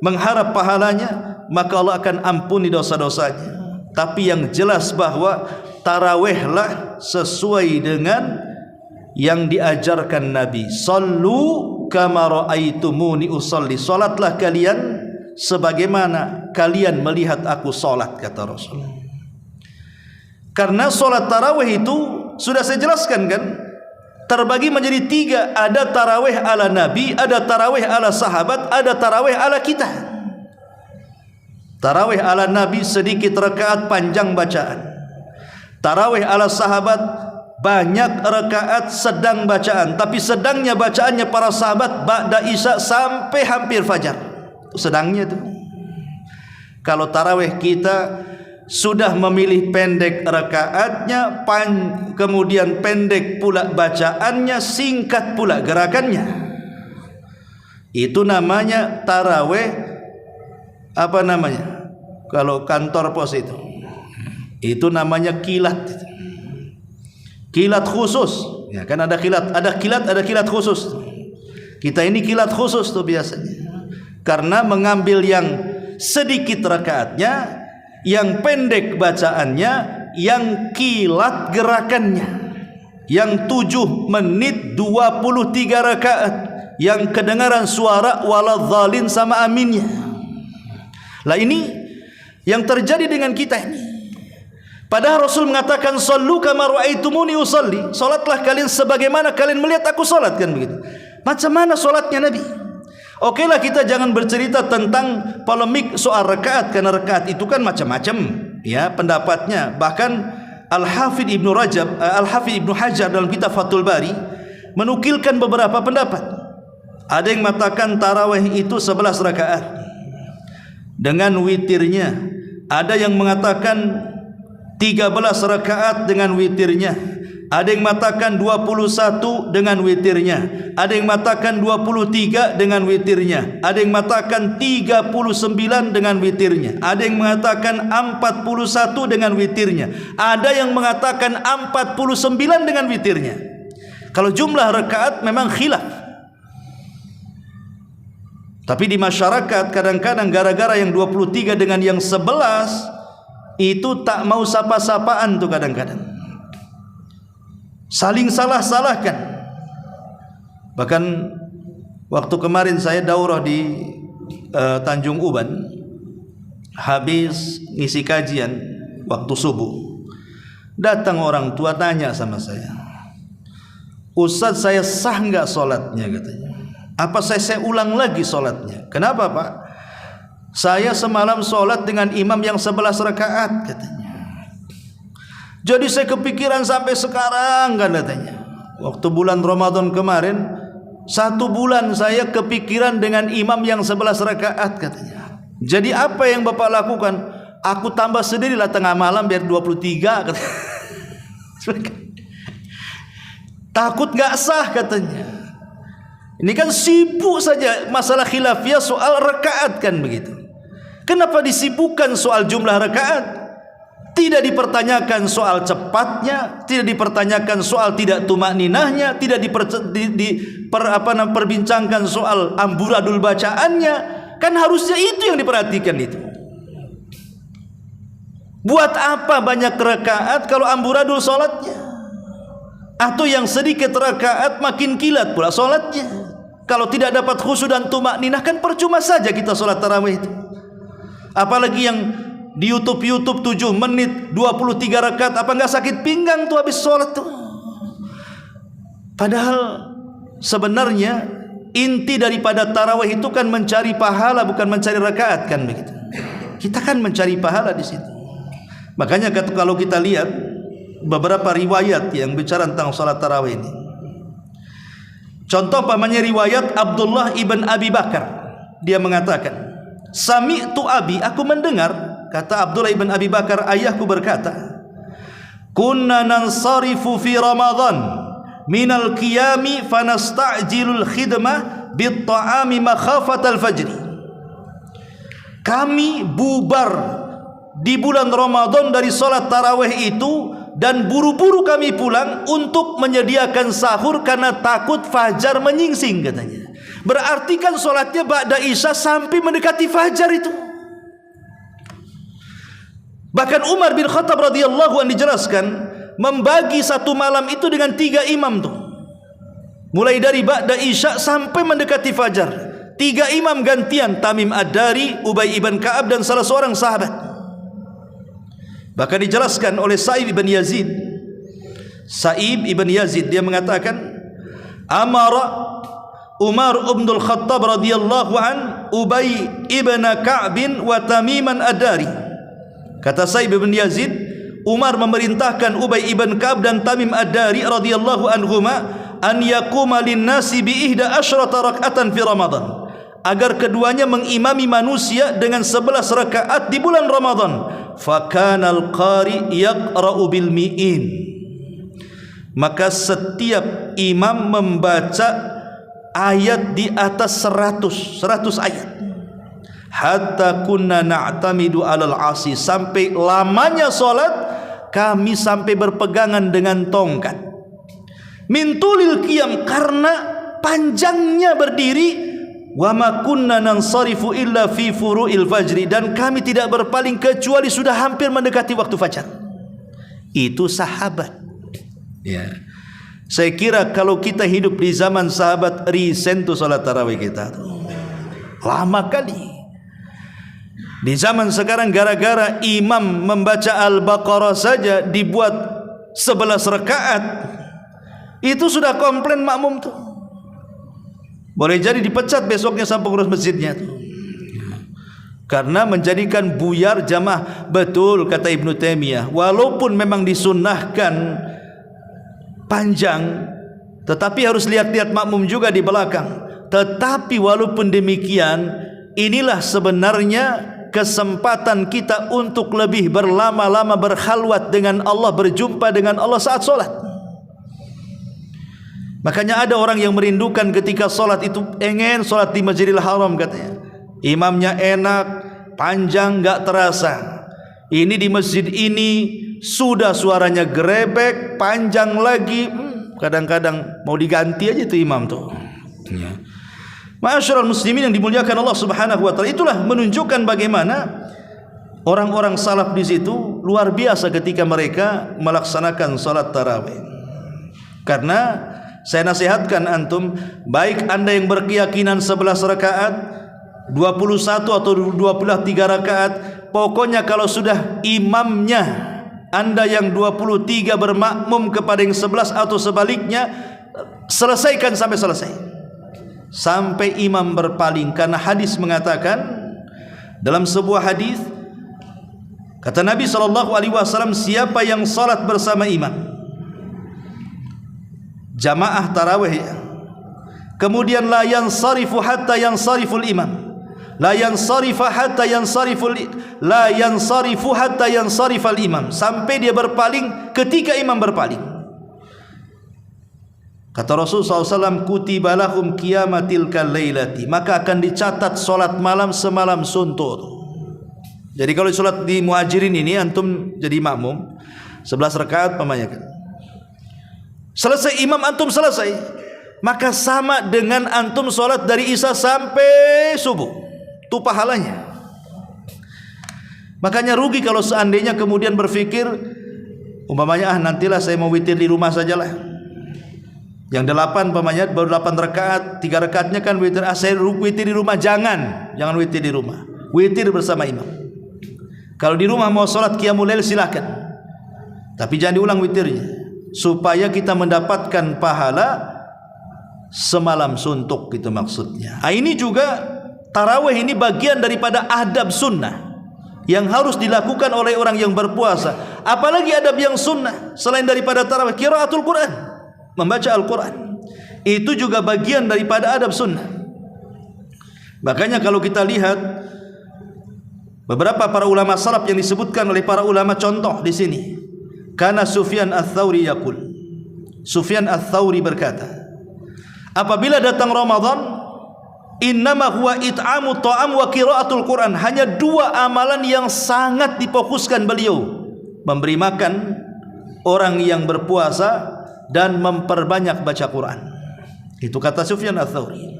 mengharap pahalanya, maka Allah akan ampuni dosa-dosanya. Tapi yang jelas bahwa tarawihlah sesuai dengan yang diajarkan Nabi. Sallu kama raaitumuni usalli. Salatlah kalian sebagaimana kalian melihat aku salat, kata Rasul. Karena salat tarawih itu sudah saya jelaskan kan, terbagi menjadi tiga. Ada tarawih ala Nabi, ada tarawih ala sahabat, ada tarawih ala kita. Tarawih ala Nabi sedikit rakaat, panjang bacaan. Tarawih ala sahabat banyak rakaat, sedang bacaan. Tapi sedangnya bacaannya para sahabat ba'da isya sampai hampir fajar. Itu sedangnya itu. Kalau tarawih kita sudah memilih pendek rakaatnya, kemudian pendek pula bacaannya, singkat pula gerakannya. Itu namanya tarawih, apa namanya? Kalau kantor pos itu namanya kilat. Kilat khusus. Ya kan ada kilat khusus. Kita ini kilat khusus tuh biasanya. Karena mengambil yang sedikit rakaatnya, yang pendek bacaannya, yang kilat gerakannya, yang 7 menit 23 rakaat, yang kedengaran suara waladhdallin sama aminnya. Lah ini yang terjadi dengan kita ini. Padahal Rasul mengatakan sallu kama raaitumuni usalli. Salatlah kalian sebagaimana kalian melihat aku salat, kan begitu. Macam mana salatnya Nabi? Okelah kita jangan bercerita tentang polemik soal rakaat, karena rakaat itu kan macam-macam ya pendapatnya. Bahkan Al-Hafidz Ibnu Hajar dalam kitab Fathul Bari menukilkan beberapa pendapat. Ada yang mengatakan tarawih itu 11 rakaat dengan witirnya. Ada yang mengatakan 13 rakaat dengan witirnya. Ada yang mengatakan 21 dengan witirnya. Ada yang mengatakan 23 dengan witirnya. Ada yang mengatakan 39 dengan witirnya. Ada yang mengatakan 41 dengan witirnya. Ada yang mengatakan 49 dengan witirnya. Kalau jumlah rakaat memang khilaf. Tapi di masyarakat kadang-kadang gara-gara yang 23 dengan yang 11 itu tak mau sapa-sapaan tuh, kadang-kadang saling salah-salahkan. Bahkan waktu kemarin saya daurah di Tanjung Uban, habis ngisi kajian waktu subuh, datang orang tua tanya sama saya, Ustaz, saya sah nggak sholatnya katanya? Apa saya ulang lagi sholatnya? Kenapa Pak? Saya semalam sholat dengan imam yang 11 rakaat katanya. Jadi saya kepikiran sampai sekarang kan katanya. Waktu bulan Ramadan kemarin 1 bulan saya kepikiran dengan imam yang 11 rakaat katanya. Jadi apa yang Bapak lakukan? Aku tambah sendirilah tengah malam biar 23 katanya. Takut gak sah katanya. Ini kan sibuk saja masalah khilafiyah soal rakaat kan begitu. Kenapa disibukkan soal jumlah rakaat? Tidak dipertanyakan soal cepatnya, tidak dipertanyakan soal tidak tumakninahnya, tidak diperbincangkan soal amburadul bacaannya. Kan harusnya itu yang diperhatikan itu. Buat apa banyak rakaat kalau amburadul sholatnya? Atau yang sedikit rakaat makin kilat pula sholatnya. Kalau tidak dapat khusyuk dan tumakninah kan percuma saja kita sholat tarawih itu. Apalagi yang di YouTube 7 menit 23 rakaat, apa nggak sakit pinggang tuh habis sholat tuh? Padahal sebenarnya inti daripada tarawih itu kan mencari pahala, bukan mencari rakaat kan begitu. Kita kan mencari pahala di situ. Makanya kalau kita lihat beberapa riwayat yang bicara tentang salat tarawih ini. Contoh pamannya riwayat Abdullah ibn Abi Bakar. Dia mengatakan, "Sami'tu abi," aku mendengar, kata Abdullah ibn Abi Bakar, ayahku berkata, "Kunna nansarifu fi Ramadan minal qiyami fanasta'jilul khidmah bit ta'ami makhafatal fajri." Kami bubar di bulan Ramadan dari salat tarawih itu dan buru-buru kami pulang untuk menyediakan sahur karena takut fajar menyingsing katanya. Berarti kan salatnya ba'da isya sampai mendekati fajar itu. Bahkan Umar bin Khattab radhiyallahu anhu dijelaskan membagi satu malam itu dengan 3 imam tuh. Mulai dari ba'da isya sampai mendekati fajar. 3 imam gantian, Tamim Ad-Dari, Ubay ibn Ka'ab dan salah seorang sahabat. Bahkan dijelaskan oleh Sa'ib ibn Yazid. Sa'ib ibn Yazid dia mengatakan, amara Umar ibn al-Khattab radhiyallahu an Ubay ibn Ka'b wa Tamiman Ad-Dari. Kata Sa'ib ibn Yazid, Umar memerintahkan Ubay ibn Ka'b dan Tamim Ad-Dari radhiyallahu anhuma an yaquma lin-nasi bi 11 rak'atan fi Ramadan, agar keduanya mengimami manusia dengan 11 rakaat di bulan Ramadan. Fakanal qari yaqra'u bil mi'in, maka setiap imam membaca ayat di atas 100 ayat. Hatta kunna na'tamidu 'alal 'asi, sampai lamanya salat kami sampai berpegangan dengan tongkat. Min tulil qiyam, karena panjangnya berdiri. Wa ma kunna nansarifu illa fi furu'il fajri, dan kami tidak berpaling kecuali sudah hampir mendekati waktu fajar. Itu sahabat. Ya. Saya kira kalau kita hidup di zaman sahabat, risen tuh salat tarawih kita. Lama kali. Di zaman sekarang gara-gara imam membaca Al-Baqarah saja dibuat 11 rakaat. Itu sudah komplain makmum tuh. Boleh jadi dipecat besoknya sama pengurus masjidnya tuh. Karena menjadikan buyar jamaah. Betul kata Ibnu Taimiyah, walaupun memang disunnahkan panjang, tetapi harus lihat-lihat makmum juga di belakang. Tetapi walaupun demikian, inilah sebenarnya kesempatan kita untuk lebih berlama-lama berkhalwat dengan Allah, berjumpa dengan Allah saat sholat. Makanya ada orang yang merindukan ketika sholat itu pengen sholat di Masjidil Haram katanya. Imamnya enak, panjang, gak terasa. Ini di masjid ini sudah suaranya gerebek, panjang lagi. Kadang-kadang mau diganti aja tuh imam tuh. Ya. Ma'asyiral muslimin yang dimuliakan Allah Subhanahu wa taala, itulah menunjukkan bagaimana orang-orang salaf di situ luar biasa ketika mereka melaksanakan salat tarawih. Karena saya nasihatkan antum, baik anda yang berkeyakinan 11 rakaat, 21 atau 23 rakaat, pokoknya kalau sudah imamnya anda yang 23 bermakmum kepada yang 11 atau sebaliknya, selesaikan sampai selesai, sampai imam berpaling. Karena hadis mengatakan, dalam sebuah hadis kata Nabi SAW, siapa yang salat bersama imam jamaah tarawih, kemudian la yansarifu hatta yansariful imam, la yansarifu hatta yansarifal imam, sampai dia berpaling ketika imam berpaling. Kata Rasulullah SAW, kutiba lahum qiyamatil kalailati, maka akan dicatat solat malam semalam suntuk. Jadi kalau solat di Muhajirin ini, antum jadi makmum 11 rakaat pemayakan, selesai imam antum selesai, maka sama dengan antum solat dari isya sampai subuh, itu pahalanya. Makanya rugi kalau seandainya kemudian berpikir, umpamanya nantilah saya mau witir di rumah sajalah, yang 8 pemayakan baru 8 rakaat, 3 rakaatnya kan witir, saya witir di rumah. Jangan witir di rumah, witir bersama imam. Kalau di rumah mau sholat qiyamul lail silakan, tapi jangan diulang witirnya, supaya kita mendapatkan pahala semalam suntuk, gitu maksudnya. Ini juga tarawih ini bagian daripada adab sunnah yang harus dilakukan oleh orang yang berpuasa. Apalagi adab yang sunnah selain daripada tarawih, qiraatul Quran, membaca Al-Quran, itu juga bagian daripada adab sunnah. Makanya kalau kita lihat beberapa para ulama salaf yang disebutkan oleh para ulama, contoh di sini, karena Sufyan Ats-Tsauri yaqul, Sufyan Ats-Tsauri berkata, apabila datang Ramadan, innama huwa it'amu ta'am wa qiraatul Quran, hanya 2 amalan yang sangat difokuskan beliau, memberi makan orang yang berpuasa dan memperbanyak baca Quran. Itu kata Sufyan Ats-Tsauri.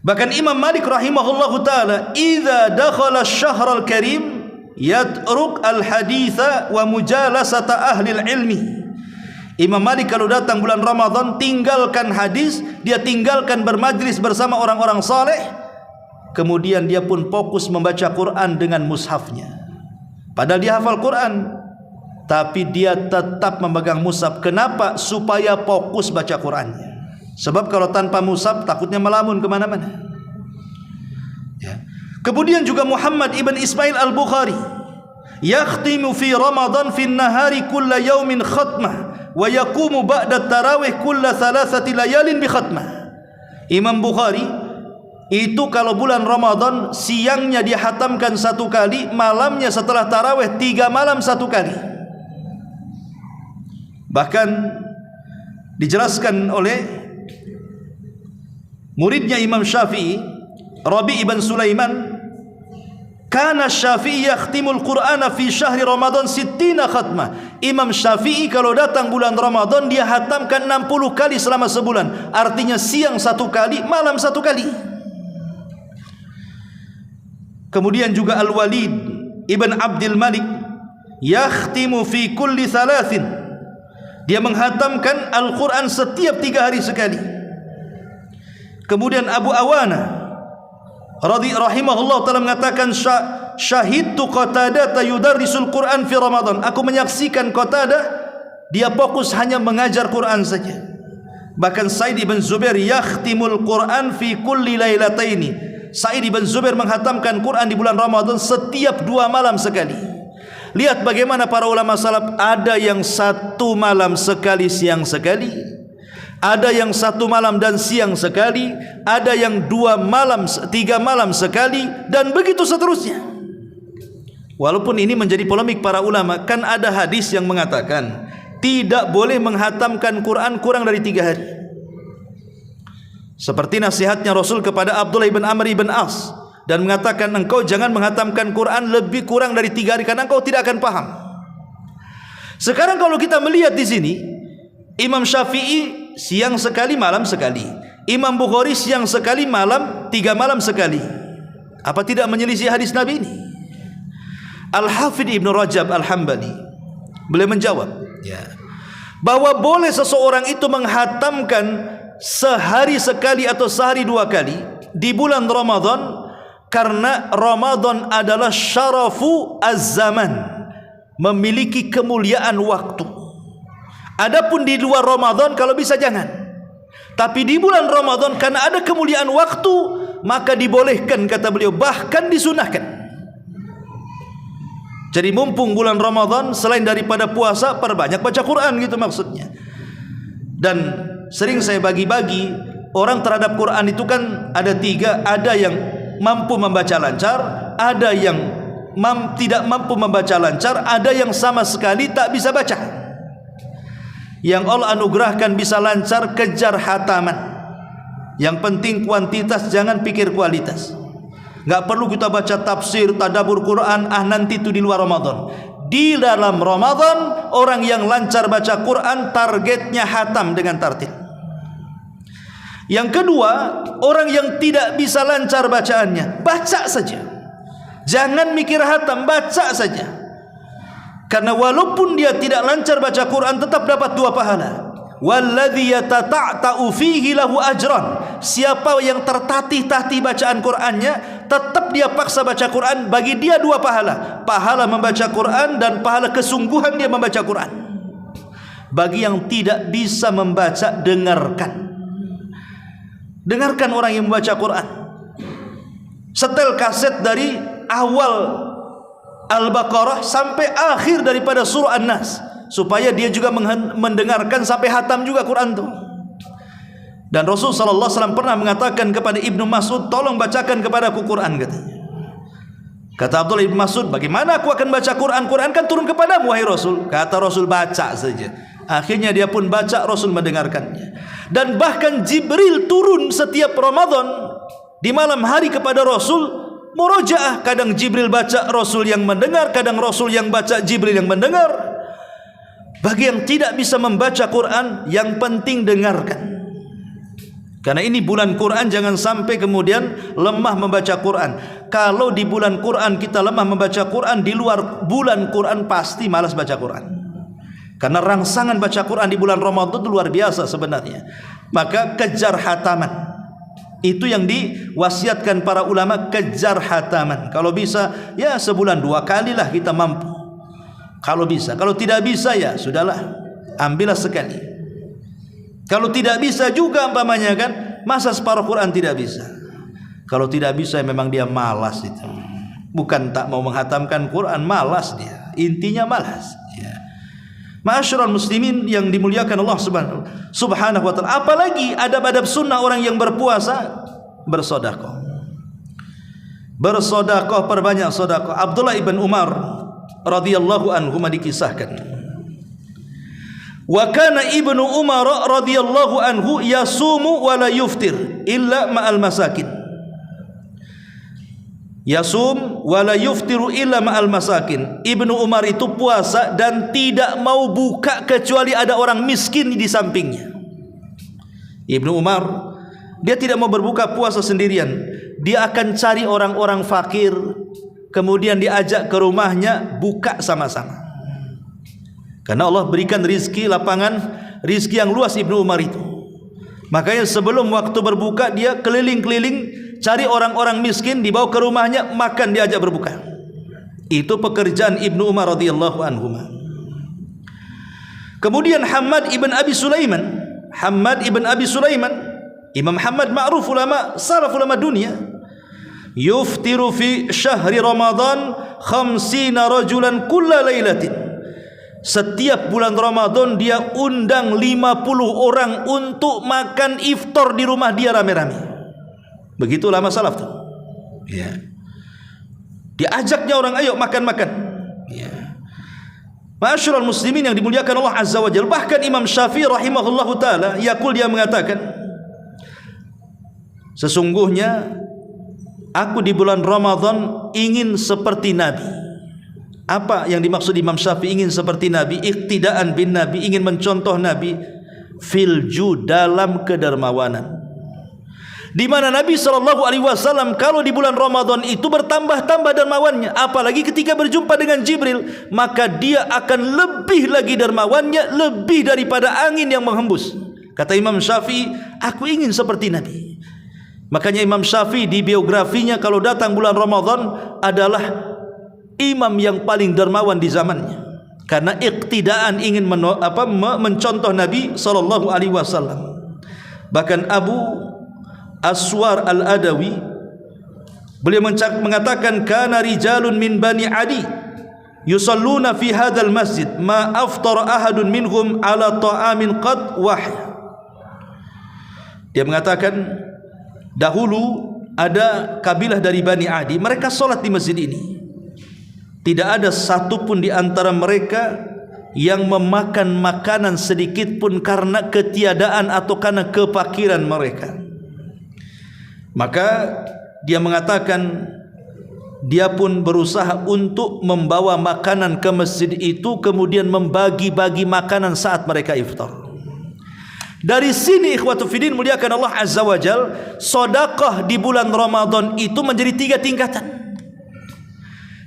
Bahkan Imam Malik rahimahullahu ta'ala, idza dakhala asy-syahrul karim yatruk al-haditha wa mujalasata ahli ilmi. Imam Malik kalau datang bulan Ramadan, tinggalkan hadis, dia tinggalkan bermajlis bersama orang-orang saleh, kemudian dia pun fokus membaca Quran dengan mushafnya. Padahal dia hafal Quran, tapi dia tetap memegang mushaf. Kenapa? Supaya fokus baca Qurannya. Sebab kalau tanpa mushaf takutnya melamun kemana-mana. Ya. Kemudian juga Muhammad ibn Ismail al-Bukhari, yakhtimu fi Ramadan fi nahari kulla yaumin khatmah wa yaqumu ba'da tarawih kulla 3 layalin bi khatmah. Imam Bukhari itu kalau bulan Ramadan siangnya dia hatamkan 1 kali, malamnya setelah tarawih 3 malam 1 kali. Bahkan dijelaskan oleh muridnya Imam Syafi'i, Rabi' ibn Sulaiman, kana Syafi'i yakhtimul Qur'ana fi syahri Ramadan 60 khatmah. Imam Syafi'i kalau datang bulan Ramadan dia hatamkan 60 kali selama sebulan. Artinya siang 1 kali, malam 1 kali. Kemudian juga Al-Walid ibn Abdul Malik yakhtimu fi kulli 3. Dia menghatamkan Al-Quran setiap 3 hari sekali. Kemudian Abu Awana rahimahullah ta'ala mengatakan, syahidtu Qatadah yudarrisul Quran fi Ramadan. Aku menyaksikan Qatadah, dia fokus hanya mengajar Quran saja. Bahkan Sa'id ibn Zubair yakhtimul Quran fi kulli lailataini. Sa'id ibn Zubair menghatamkan Quran di bulan Ramadan setiap 2 malam sekali. Lihat bagaimana para ulama salaf, ada yang 1 malam sekali, siang sekali, ada yang 1 malam dan siang sekali, ada yang 2 malam, 3 malam sekali, dan begitu seterusnya. Walaupun ini menjadi polemik para ulama, kan ada hadis yang mengatakan tidak boleh menghatamkan Quran kurang dari 3 hari. Seperti nasihatnya Rasul kepada Abdullah ibn Amr ibn As, dan mengatakan engkau jangan menghatamkan Quran lebih kurang dari 3 hari karena engkau tidak akan paham. Sekarang kalau kita melihat di sini, Imam Syafi'i siang sekali, malam sekali. Imam Bukhari siang sekali, malam 3 malam sekali. Apa tidak menyelisih hadis Nabi ini? Al-Hafidh Ibn Rajab Al-Hambali beliau menjawab, ya, bahwa boleh seseorang itu menghatamkan sehari sekali atau sehari 2 kali di bulan Ramadan, karena Ramadan adalah syarafu az-zaman, memiliki kemuliaan waktu. Adapun di luar Ramadan kalau bisa jangan. Tapi di bulan Ramadan karena ada kemuliaan waktu, maka dibolehkan, kata beliau, bahkan disunahkan. Jadi mumpung bulan Ramadan, selain daripada puasa, perbanyak baca Quran, gitu maksudnya. Dan sering saya bagi-bagi, orang terhadap Quran itu kan ada tiga. Ada yang mampu membaca lancar, ada yang tidak mampu membaca lancar, ada yang sama sekali tak bisa baca. Yang Allah anugerahkan bisa lancar, kejar hataman. Yang penting kuantitas, jangan pikir kualitas. Enggak perlu kita baca tafsir, tadabbur Quran, nanti itu di luar Ramadan. Di dalam Ramadan, orang yang lancar baca Quran targetnya hatam dengan tartil. Yang kedua, orang yang tidak bisa lancar bacaannya, baca saja. Jangan mikir hatam, baca saja. Karena walaupun dia tidak lancar baca Quran, tetap dapat 2 pahala. Walladzi yatata'u fihi lahu ajran. Siapa yang tertatih-tatih bacaan Qur'annya, tetap dia paksa baca Quran, bagi dia 2 pahala. Pahala membaca Quran dan pahala kesungguhan dia membaca Quran. Bagi yang tidak bisa membaca, dengarkan. Dengarkan orang yang membaca Quran. Setel kaset dari awal Al-Baqarah sampai akhir daripada surah An-Nas, supaya dia juga mendengarkan sampai hatam juga Quran itu. Dan Rasul sallallahu alaihi wasallam pernah mengatakan kepada Ibnu Mas'ud, tolong bacakan kepadaku Quran, katanya. Kata Abdullah Ibnu Mas'ud, bagaimana aku akan baca Quran? Quran kan turun kepadamu, wahai Rasul. Kata Rasul, baca saja. Akhirnya dia pun baca, Rasul mendengarkannya. Dan bahkan Jibril turun setiap Ramadan di malam hari kepada Rasul, murojaah. Kadang Jibril baca, Rasul yang mendengar. Kadang Rasul yang baca, Jibril yang mendengar. Bagi yang tidak bisa membaca Quran, yang penting dengarkan. Karena ini bulan Quran, jangan sampai kemudian lemah membaca Quran. Kalau di bulan Quran kita lemah membaca Quran, di luar bulan Quran pasti malas baca Quran. Karena rangsangan baca Quran di bulan Ramadan itu luar biasa sebenarnya. Maka kejar hataman. Itu yang diwasiatkan para ulama, kejar hataman. Kalau bisa, ya sebulan 2 kali lah kita mampu. Kalau bisa. Kalau tidak bisa, ya sudahlah, ambillah sekali. Kalau tidak bisa juga umpamanya kan, masa separuh Quran tidak bisa. Kalau tidak bisa, ya memang dia malas itu. Bukan tak mau menghatamkan Quran, malas dia. Intinya malas. Ya. Ma'asyiral muslimin yang dimuliakan Allah subhanahu wa ta'ala. Apalagi adab-adab sunnah orang yang berpuasa, bersedekah. Bersedekah, perbanyak sedekah. Abdullah ibn Umar radhiyallahu anhu dikisahkan, wa kana ibnu Umar radhiyallahu anhu yasumu wa la yuftir illa ma'al masakin. Yasum wa la yuftiru illa ma'al masakin. Ibnu Umar itu puasa dan tidak mau buka kecuali ada orang miskin di sampingnya. Ibnu Umar, dia tidak mau berbuka puasa sendirian. Dia akan cari orang-orang fakir, kemudian diajak ke rumahnya, buka sama-sama. Karena Allah berikan rizki, lapangan rizki yang luas Ibnu Umar itu. Makanya sebelum waktu berbuka, dia keliling-keliling cari orang-orang miskin, dibawa ke rumahnya, makan, diajak berbuka. Itu pekerjaan Ibnu Umar radhiyallahu anhu. Kemudian Hammad ibn Abi Sulaiman, Imam Hammad ma'ruf ulama salaf, ulama dunia, yuftiru fi syahri Ramadan 50 rajulan kulla lailatin. Setiap bulan Ramadan dia undang 50 orang untuk makan iftar di rumah dia rame-rame. Begitu lama salaf tuh. Ya. Diajaknya orang, ayo makan-makan. Ya. Ma'asyiral muslimin yang dimuliakan Allah Azza wa Jalla. Bahkan Imam Syafi'i rahimahullahu taala, dia mengatakan, sesungguhnya aku di bulan Ramadan ingin seperti Nabi. Apa yang dimaksud Imam Syafi'i ingin seperti Nabi? Iqtidaan bin Nabi, ingin mencontoh Nabi filju, dalam kedermawanan. Di mana Nabi SAW kalau di bulan Ramadan itu bertambah-tambah dermawannya, apalagi ketika berjumpa dengan Jibril, maka dia akan lebih lagi dermawannya, lebih daripada angin yang menghembus. Kata Imam Syafi'i, aku ingin seperti Nabi. Makanya Imam Syafi'i di biografinya kalau datang bulan Ramadan adalah imam yang paling dermawan di zamannya. karena iktidaan ingin mencontoh Nabi sallallahu alaihi wasallam. Bahkan Abu Aswar Al-Adawi beliau mengatakan kana rijalun min Bani Adi yusalluna fi hadzal masjid ma aftara ahadun minhum ala ta'amin qad wahya. Dia mengatakan dahulu ada kabilah dari Bani Adi, mereka salat di masjid ini. Tidak ada satupun di antara mereka yang memakan makanan sedikit pun karena ketiadaan atau karena kefakiran mereka. Maka dia mengatakan dia pun berusaha untuk membawa makanan ke masjid itu, kemudian membagi-bagi makanan saat mereka iftar. Dari sini ikhwatu fiddin muliakan Allah Azza wa Jal, sedekah di bulan Ramadan itu menjadi 3 tingkatan.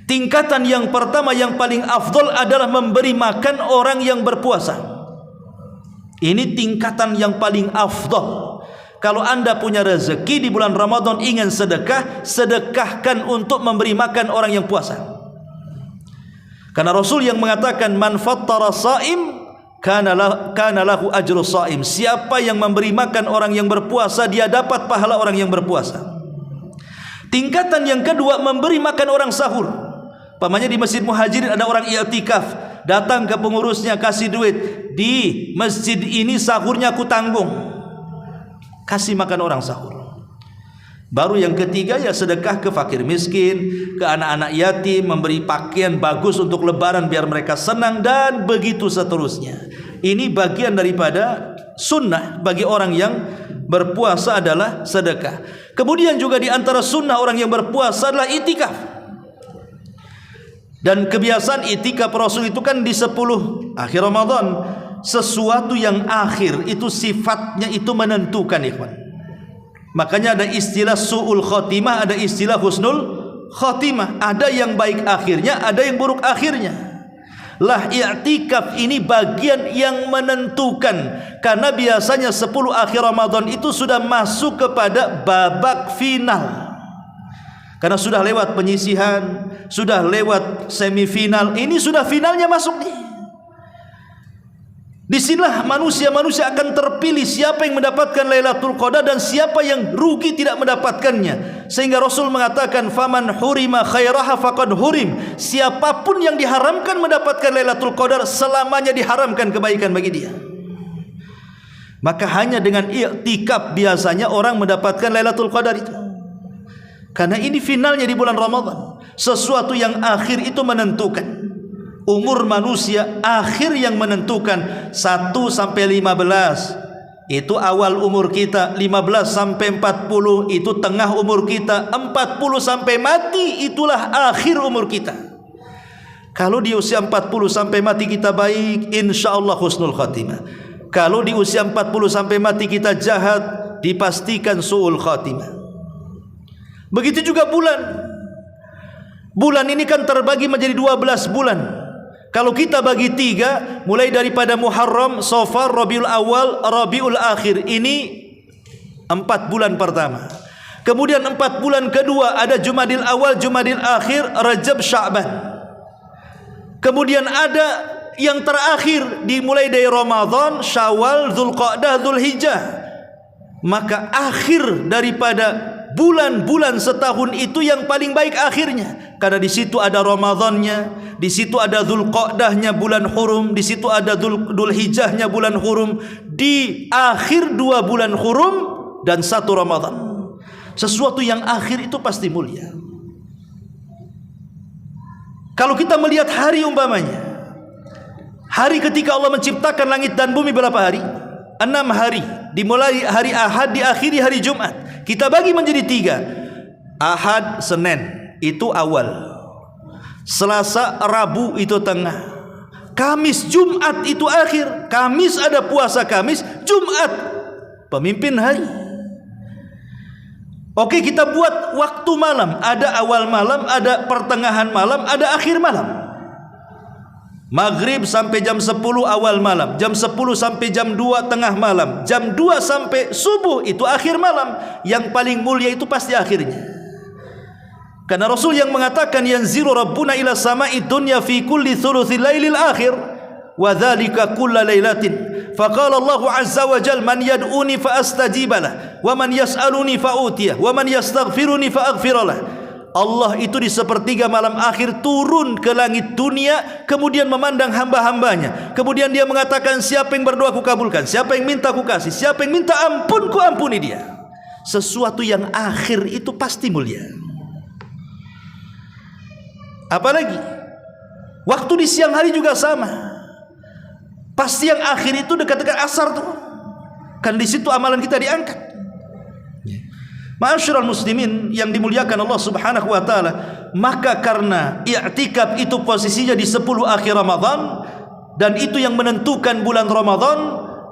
Tingkatan yang pertama yang paling afdol adalah memberi makan orang yang berpuasa. Ini tingkatan yang paling afdol. Kalau anda punya rezeki di bulan Ramadan ingin sedekah, sedekahkan untuk memberi makan orang yang puasa. Karena Rasul yang mengatakan man fattara shaim kana lahu ajru shaim. Siapa yang memberi makan orang yang berpuasa, dia dapat pahala orang yang berpuasa. Tingkatan yang kedua memberi makan orang sahur. Pamannya di Masjid Muhajirin ada orang i'tikaf, datang ke pengurusnya kasih duit, di masjid ini sahurnya aku tanggung, kasih makan orang sahur. Baru yang ketiga ya sedekah ke fakir miskin, ke anak-anak yatim, memberi pakaian bagus untuk lebaran biar mereka senang, dan begitu seterusnya. Ini bagian daripada sunnah bagi orang yang berpuasa adalah sedekah. Kemudian juga di antara sunnah orang yang berpuasa adalah itikaf. Dan kebiasaan itikaf Rasul itu kan di 10 akhir Ramadan. Sesuatu yang akhir itu sifatnya itu menentukan, ikhwan. Makanya ada istilah su'ul khotimah, ada istilah husnul khotimah. Ada yang baik akhirnya, ada yang buruk akhirnya. Lah i'tikaf ini bagian yang menentukan, karena biasanya 10 akhir Ramadan itu sudah masuk kepada babak final. Karena sudah lewat penyisihan, sudah lewat semifinal, ini sudah finalnya masuk nih. Disinilah manusia-manusia akan terpilih siapa yang mendapatkan Lailatul Qadar dan siapa yang rugi tidak mendapatkannya. Sehingga Rasul mengatakan faman hurima khairaha faqad hurim. Siapapun yang diharamkan mendapatkan Lailatul Qadar, selamanya diharamkan kebaikan bagi dia. Maka hanya dengan i'tikaf biasanya orang mendapatkan Lailatul Qadar itu. Karena ini finalnya di bulan Ramadan. Sesuatu yang akhir itu menentukan. Umur manusia akhir yang menentukan. 1 sampai 15 itu awal umur kita. 15 sampai 40 itu tengah umur kita. 40 sampai mati itulah akhir umur kita. Kalau di usia 40 sampai mati kita baik, insya Allah husnul khatimah. Kalau di usia 40 sampai mati kita jahat, dipastikan su'ul khatimah. Begitu juga bulan. Bulan ini kan terbagi menjadi 12 bulan. Kalau kita bagi 3, mulai daripada Muharram, Safar, Rabiul Awal, Rabiul Akhir, ini 4 bulan pertama. Kemudian 4 bulan kedua ada Jumadil Awal, Jumadil Akhir, Rajab, Sya'ban. Kemudian ada yang terakhir dimulai dari Ramadan, Syawal, Dzulqa'dah, Dzulhijjah. Maka akhir daripada bulan-bulan setahun itu yang paling baik akhirnya, karena di situ ada Ramadannya, di situ ada Dzulqa'dahnya bulan hurum, di situ ada Dzulhijjahnya bulan hurum, di akhir 2 bulan hurum dan 1 Ramadan. Sesuatu yang akhir itu pasti mulia. Kalau kita melihat hari umpamanya, hari ketika Allah menciptakan langit dan bumi berapa hari? 6 hari. Dimulai hari Ahad, diakhiri hari Jumat. Kita bagi menjadi 3. Ahad, Senin itu awal, Selasa, Rabu itu tengah, Kamis, Jumat itu akhir. Kamis ada puasa Kamis, Jumat pemimpin hari. Oke, kita buat waktu malam, ada awal malam, ada pertengahan malam, ada akhir malam. Maghrib sampai jam 10 awal malam, jam 10 sampai jam 2 tengah malam, jam 2 sampai subuh itu akhir malam. Yang paling mulia itu pasti akhirnya. Karena Rasul yang mengatakan yanzilu rabbuna ila sama'i dunya fi kulli thuluthil lailil akhir wa dzalika kulla lailatin. Faqala Allah azza wa jalla man yad'uni fa astajiba lah wa man yas'aluni fa utiyah wa man yastaghfiruni fa aghfir lah. Allah itu di sepertiga malam akhir turun ke langit dunia, kemudian memandang hamba-hambanya, kemudian dia mengatakan siapa yang berdoa ku kabulkan, siapa yang minta ku kasih, siapa yang minta ampun ku ampuni dia. Sesuatu yang akhir itu pasti mulia. Apalagi waktu di siang hari juga sama. Pasti yang akhir itu dekat-dekat asar tuh. Kan di situ amalan kita diangkat. Ma'asyiral muslimin yang dimuliakan Allah Subhanahu wa taala, maka karena i'tikaf itu posisinya di 10 akhir Ramadan dan itu yang menentukan bulan Ramadan,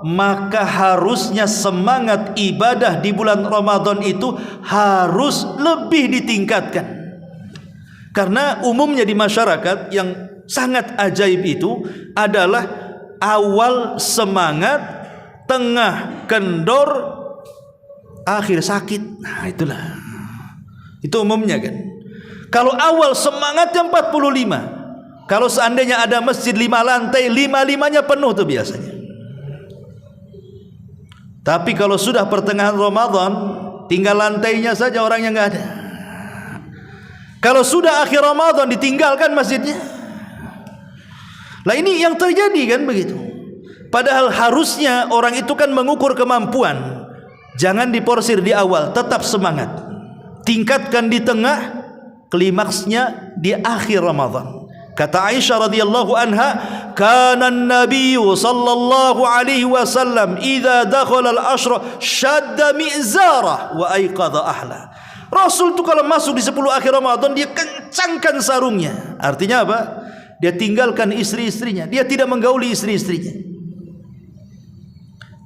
maka harusnya semangat ibadah di bulan Ramadan itu harus lebih ditingkatkan. Karena umumnya di masyarakat yang sangat ajaib itu adalah awal semangat, tengah kendor, akhir sakit. Nah itulah, itu umumnya kan. Kalau awal semangatnya 45, kalau seandainya ada masjid 5 lantai, 5-5-nya penuh tuh biasanya. Tapi kalau sudah pertengahan Ramadan, tinggal lantainya saja orang yang nggak ada. Kalau sudah akhir Ramadan ditinggalkan masjidnya. Lah ini yang terjadi kan begitu. Padahal harusnya orang itu kan mengukur kemampuan. Jangan diporsir di awal, tetap semangat. Tingkatkan di tengah, klimaksnya di akhir Ramadan. Kata Aisyah radhiyallahu anha, kana an-nabiy sallallahu alaihi wasallam idza dakhala al-ashra shadda mi'zara wa ayqadha ahla. Rasul itu kalau masuk di 10 akhir Ramadan dia kencangkan sarungnya. Artinya apa? Dia tinggalkan istri-istrinya, dia tidak menggauli istri-istrinya.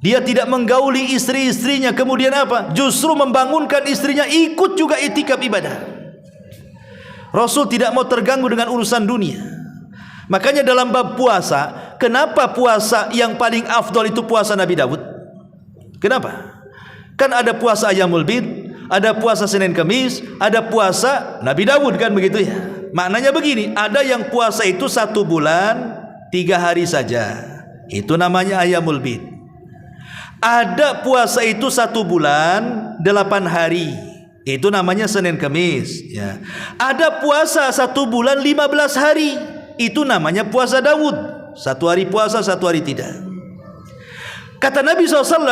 Dia tidak menggauli istri-istrinya, kemudian apa? Justru membangunkan istrinya ikut juga i'tikaf ibadah. Rasul tidak mau terganggu dengan urusan dunia. Makanya dalam bab puasa, kenapa puasa yang paling afdol itu puasa Nabi Daud? Kenapa? Kan ada puasa Ayyamul Bid, ada puasa Senin Kamis, ada puasa Nabi Daud, kan begitu ya. Maknanya begini, ada yang puasa itu 1 bulan 3 hari saja, itu namanya Ayyamul Bid. Ada puasa itu 1 bulan 8 hari, itu namanya Senin Kamis ya. Ada puasa 1 bulan 15 hari, itu namanya puasa Daud. 1 hari puasa, 1 hari tidak. Kata Nabi SAW,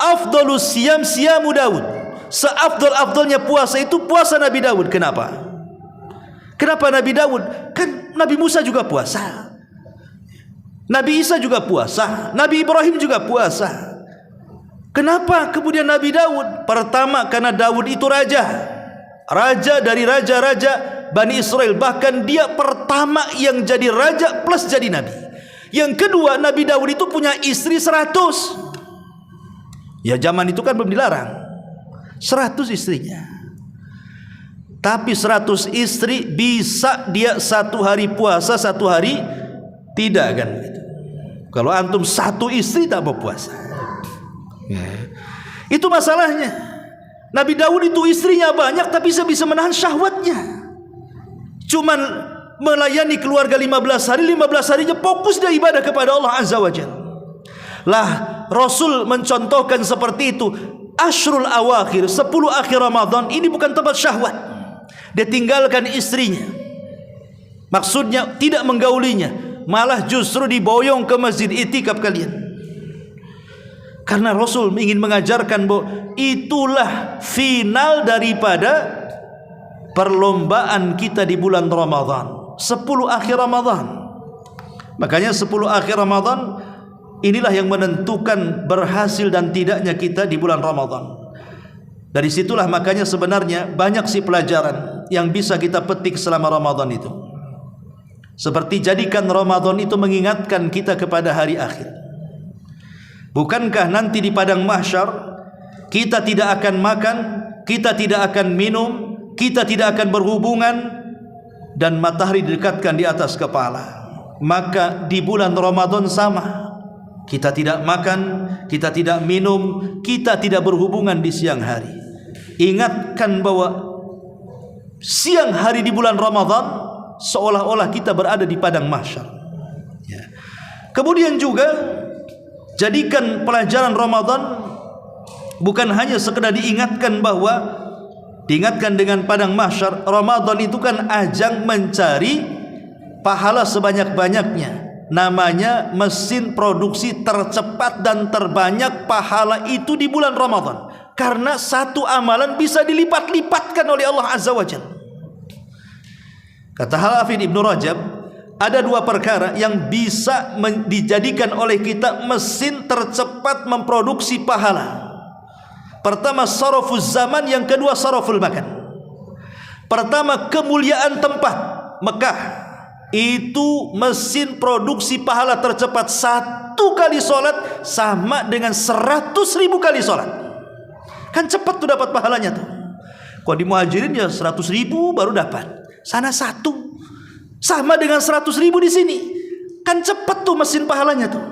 afdolus siyam siyamu Daud. Seafdol-afdolnya puasa itu puasa Nabi Daud. Kenapa? Kenapa Nabi Daud? Kan Nabi Musa juga puasa, Nabi Isa juga puasa, Nabi Ibrahim juga puasa. Kenapa kemudian Nabi Daud? Pertama, karena Daud itu raja dari raja-raja Bani Israel. Bahkan dia pertama yang jadi raja plus jadi nabi. Yang kedua, Nabi Daud itu punya istri 100. Ya zaman itu kan belum dilarang 100 istrinya. Tapi 100 istri bisa dia 1 hari puasa, 1 hari tidak kan? Kalau antum 1 istri tak mau puasa. Itu masalahnya. Nabi Daud itu istrinya banyak tapi bisa menahan syahwatnya. Cuman melayani keluarga 15 hari, 15 harinya fokus dia ibadah kepada Allah Azza wa Jalla. Lah Rasul mencontohkan seperti itu. Ashrul awakhir, 10 akhir Ramadan ini bukan tempat syahwat. Dia tinggalkan istrinya, maksudnya tidak menggaulinya, malah justru diboyong ke masjid i'tikaf kalian. Karena Rasul ingin mengajarkan bahwa itulah final daripada perlombaan kita di bulan Ramadan, 10 akhir Ramadan. Makanya 10 akhir Ramadan inilah yang menentukan berhasil dan tidaknya kita di bulan Ramadan. Dari situlah makanya sebenarnya banyak sih pelajaran yang bisa kita petik selama Ramadan itu. Seperti jadikan Ramadan itu mengingatkan kita kepada hari akhir. Bukankah nanti di padang mahsyar kita tidak akan makan, kita tidak akan minum, kita tidak akan berhubungan, dan matahari didekatkan di atas kepala. Maka di bulan Ramadan sama. Kita tidak makan, kita tidak minum, kita tidak berhubungan di siang hari. Ingatkan bahwa siang hari di bulan Ramadan, seolah-olah kita berada di padang mahsyar. Ya. Kemudian juga jadikan pelajaran Ramadan bukan hanya sekedar diingatkan dengan padang mahsyar. Ramadan itu kan ajang mencari pahala sebanyak-banyaknya. Namanya mesin produksi tercepat dan terbanyak pahala itu di bulan Ramadan. Karena satu amalan bisa dilipat-lipatkan oleh Allah Azza wa Jalla. Kata Hafidz Ibnu Rajab, ada dua perkara yang bisa dijadikan oleh kita mesin tercepat memproduksi pahala. Pertama sarafuz zaman, yang kedua saraful makan. Pertama kemuliaan tempat Mekah, itu mesin produksi pahala tercepat. Satu kali sholat sama dengan 100.000 kali sholat. Kan cepat tuh dapat pahalanya tuh. Kalau di Muhajirin ya 100.000 baru dapat. Sana satu sama dengan 100.000 di sini. Kan cepat tuh mesin pahalanya tuh.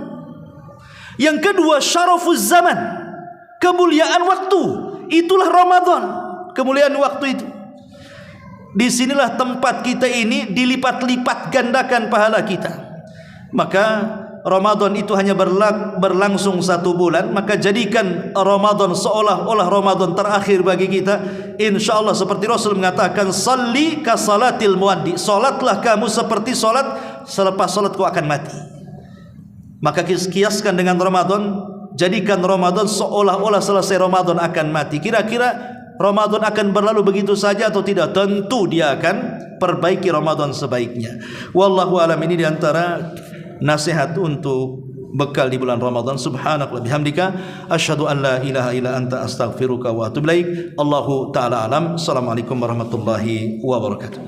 Yang kedua syarafuz zaman, kemuliaan waktu. Itulah Ramadan, kemuliaan waktu itu. Disinilah tempat kita ini dilipat-lipat gandakan pahala kita. Maka Ramadan itu hanya berlangsung 1 bulan. Maka jadikan Ramadan seolah-olah Ramadan terakhir bagi kita. Insya Allah seperti Rasul mengatakan, salli ka salatil muaddi, salatlah kamu seperti salat selepas salat kau akan mati. Maka kiaskan dengan Ramadan, jadikan Ramadan seolah-olah selesai Ramadan akan mati. Kira-kira Ramadan akan berlalu begitu saja atau tidak? Tentu dia akan perbaiki Ramadan sebaiknya. Wallahu alam. Ini diantara nasihat untuk bekal di bulan Ramadan. Subhanallah bihamdika asyhadu an la ilaha illa anta astaghfiruka wa atubu ilaik. Allahu taala alam. Assalamualaikum warahmatullahi wabarakatuh.